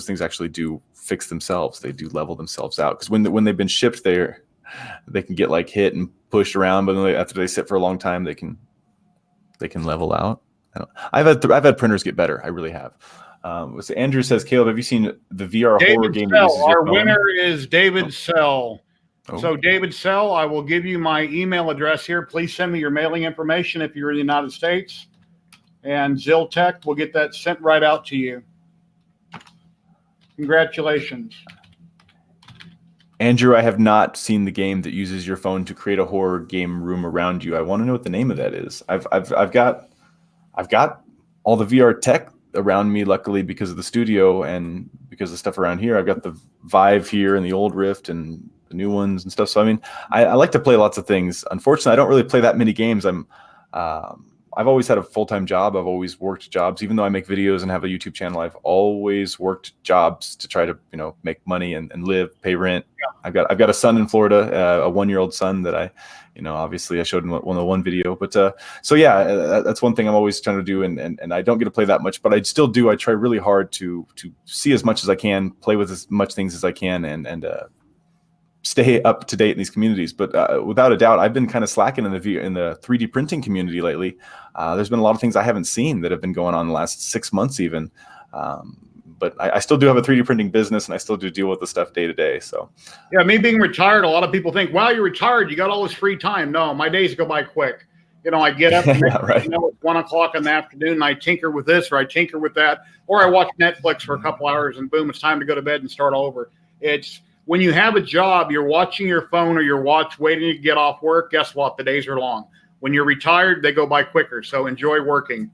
things actually do fix themselves. They do level themselves out, because when they've been shipped, they can get like hit and pushed around, but then after they sit for a long time, they can level out. I've had printers get better. I really have. So Andrew says, Caleb, have you seen the VR horror game that uses your Our phone? winner is David Sell. Oh. So David Sell, I will give you my email address here. Please send me your mailing information if you're in the United States, and ZYLTECH will get that sent right out to you. Congratulations. Andrew, I have not seen the game that uses your phone to create a horror game room around you. I want to know what the name of that is. I've got all the VR tech around me, luckily, because of the studio and because of stuff around here. I've got the Vive here and the old Rift and the new ones and stuff. So I mean, I like to play lots of things. Unfortunately, I don't really play that many games. I've always had a full-time job. I've always worked jobs, even though I make videos and have a YouTube channel. I've always worked jobs to try to, make money and live, pay rent. Yeah. I've got a son in Florida, a 1-year-old son that I obviously I showed in one video. But so yeah, that's one thing I'm always trying to do, and I don't get to play that much, but I still do. I try really hard to see as much as I can, play with as much things as I can, and stay up to date in these communities. But without a doubt, I've been kind of slacking in the 3D printing community lately. There's been a lot of things I haven't seen that have been going on in the last 6 months even. But I still do have a 3D printing business, and I still do deal with the stuff day to day. So yeah, me being retired, a lot of people think, wow, you're retired, you got all this free time. No, my days go by quick. I get up and yeah, right. It's 1 o'clock in the afternoon, and I tinker with this or I tinker with that, or I watch Netflix for a couple hours, and boom, it's time to go to bed and start all over. It's when you have a job, you're watching your phone or your watch, waiting to get off work. Guess what? The days are long. When you're retired, they go by quicker. So enjoy working.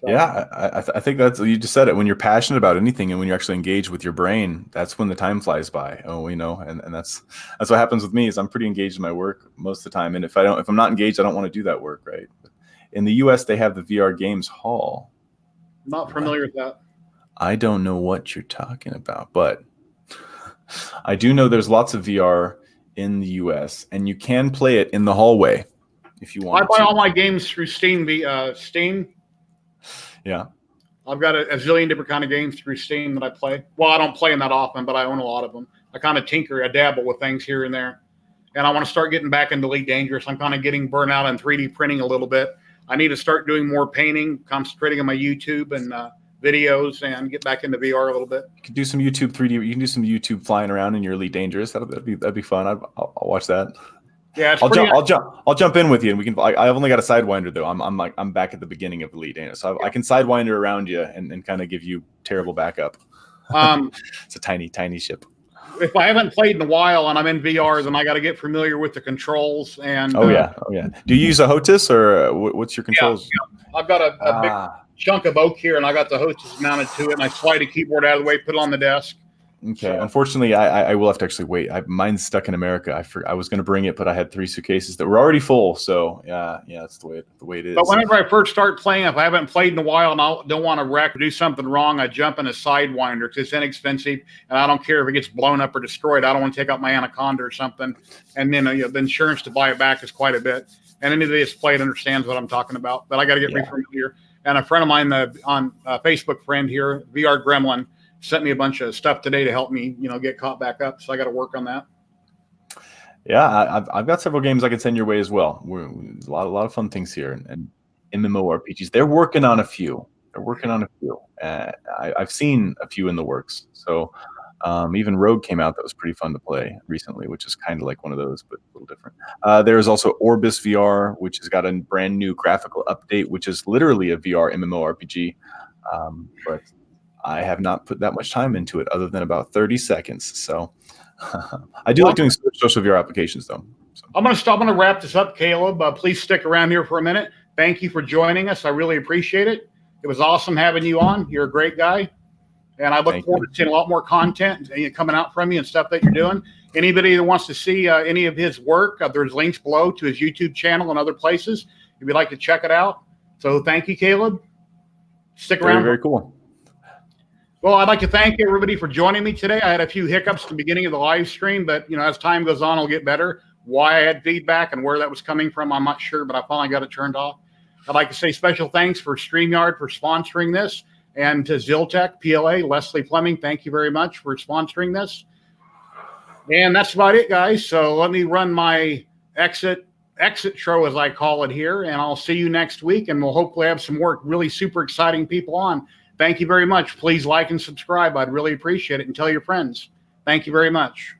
So, yeah, I think that's, you just said it. When you're passionate about anything and when you're actually engaged with your brain, that's when the time flies by. And that's what happens with me. Is I'm pretty engaged in my work most of the time. And if I'm not engaged, I don't want to do that work. Right. In the US, they have the VR Games Hall. Not familiar with that. I don't know what you're talking about, but I do know there's lots of VR in the US, and you can play it in the hallway if you want. I buy all my games through Steam. Steam. Yeah. I've got a zillion different kind of games through Steam that I play. Well, I don't play them that often, but I own a lot of them. I kind of tinker, I dabble with things here and there. And I want to start getting back into Elite Dangerous. I'm kind of getting burnt out on 3D printing a little bit. I need to start doing more painting, concentrating on my YouTube and videos, and get back into VR a little bit. You can do some YouTube 3D. You can do some YouTube flying around in your Elite Dangerous. That'd be fun. I'll watch that. Yeah, I'll jump in with you, and we can. I've only got a Sidewinder though. I'm back at the beginning of Elite Dangerous, so I can Sidewinder around you and kind of give you terrible backup. It's a tiny ship. If I haven't played in a while and I'm in VR, then I got to get familiar with the controls. And oh yeah. Do you use a Hostess, or what's your controls? Yeah. I've got a big chunk of oak here, and I got the Hostess mounted to it, and I slide a keyboard out of the way, put it on the desk. Okay. So, unfortunately, I will have to actually wait. Mine's stuck in America. I was going to bring it, but I had 3 suitcases that were already full. So yeah, that's the way it is. But whenever I first start playing, if I haven't played in a while and I don't want to wreck or do something wrong, I jump in a Sidewinder because it's inexpensive, and I don't care if it gets blown up or destroyed. I don't want to take out my Anaconda or something, and then the insurance to buy it back is quite a bit. And anybody that's played understands what I'm talking about. But I got to get familiar. And a friend of mine on Facebook friend here, VR Gremlin, sent me a bunch of stuff today to help me, get caught back up. So I got to work on that. Yeah, I've got several games I can send your way as well. There's a lot of fun things here, and MMORPGs. They're working on a few. I've seen a few in the works. So even Rogue came out that was pretty fun to play recently, which is kind of like one of those, but a little different. There's also Orbis VR, which has got a brand new graphical update, which is literally a VR MMORPG. But I have not put that much time into it, other than about 30 seconds. So I do like doing social VR applications, though. So. I'm going to wrap this up, Caleb. Please stick around here for a minute. Thank you for joining us. I really appreciate it. It was awesome having you on. You're a great guy. And I look forward to seeing a lot more content coming out from you and stuff that you're doing. Anybody that wants to see any of his work, there's links below to his YouTube channel and other places if you'd like to check it out. So thank you, Caleb. Stick around. Very cool. Well, I'd like to thank everybody for joining me today. I had a few hiccups at the beginning of the live stream, but as time goes on, it'll get better. Why I had feedback and where that was coming from, I'm not sure, but I finally got it turned off. I'd like to say special thanks for StreamYard for sponsoring this, and to ZYLTECH PLA, Leslie Fleming, thank you very much for sponsoring this. And that's about it, guys. So let me run my exit show, as I call it here, and I'll see you next week, and we'll hopefully have some more really super exciting people on. Thank you very much. Please like and subscribe. I'd really appreciate it, and tell your friends. Thank you very much.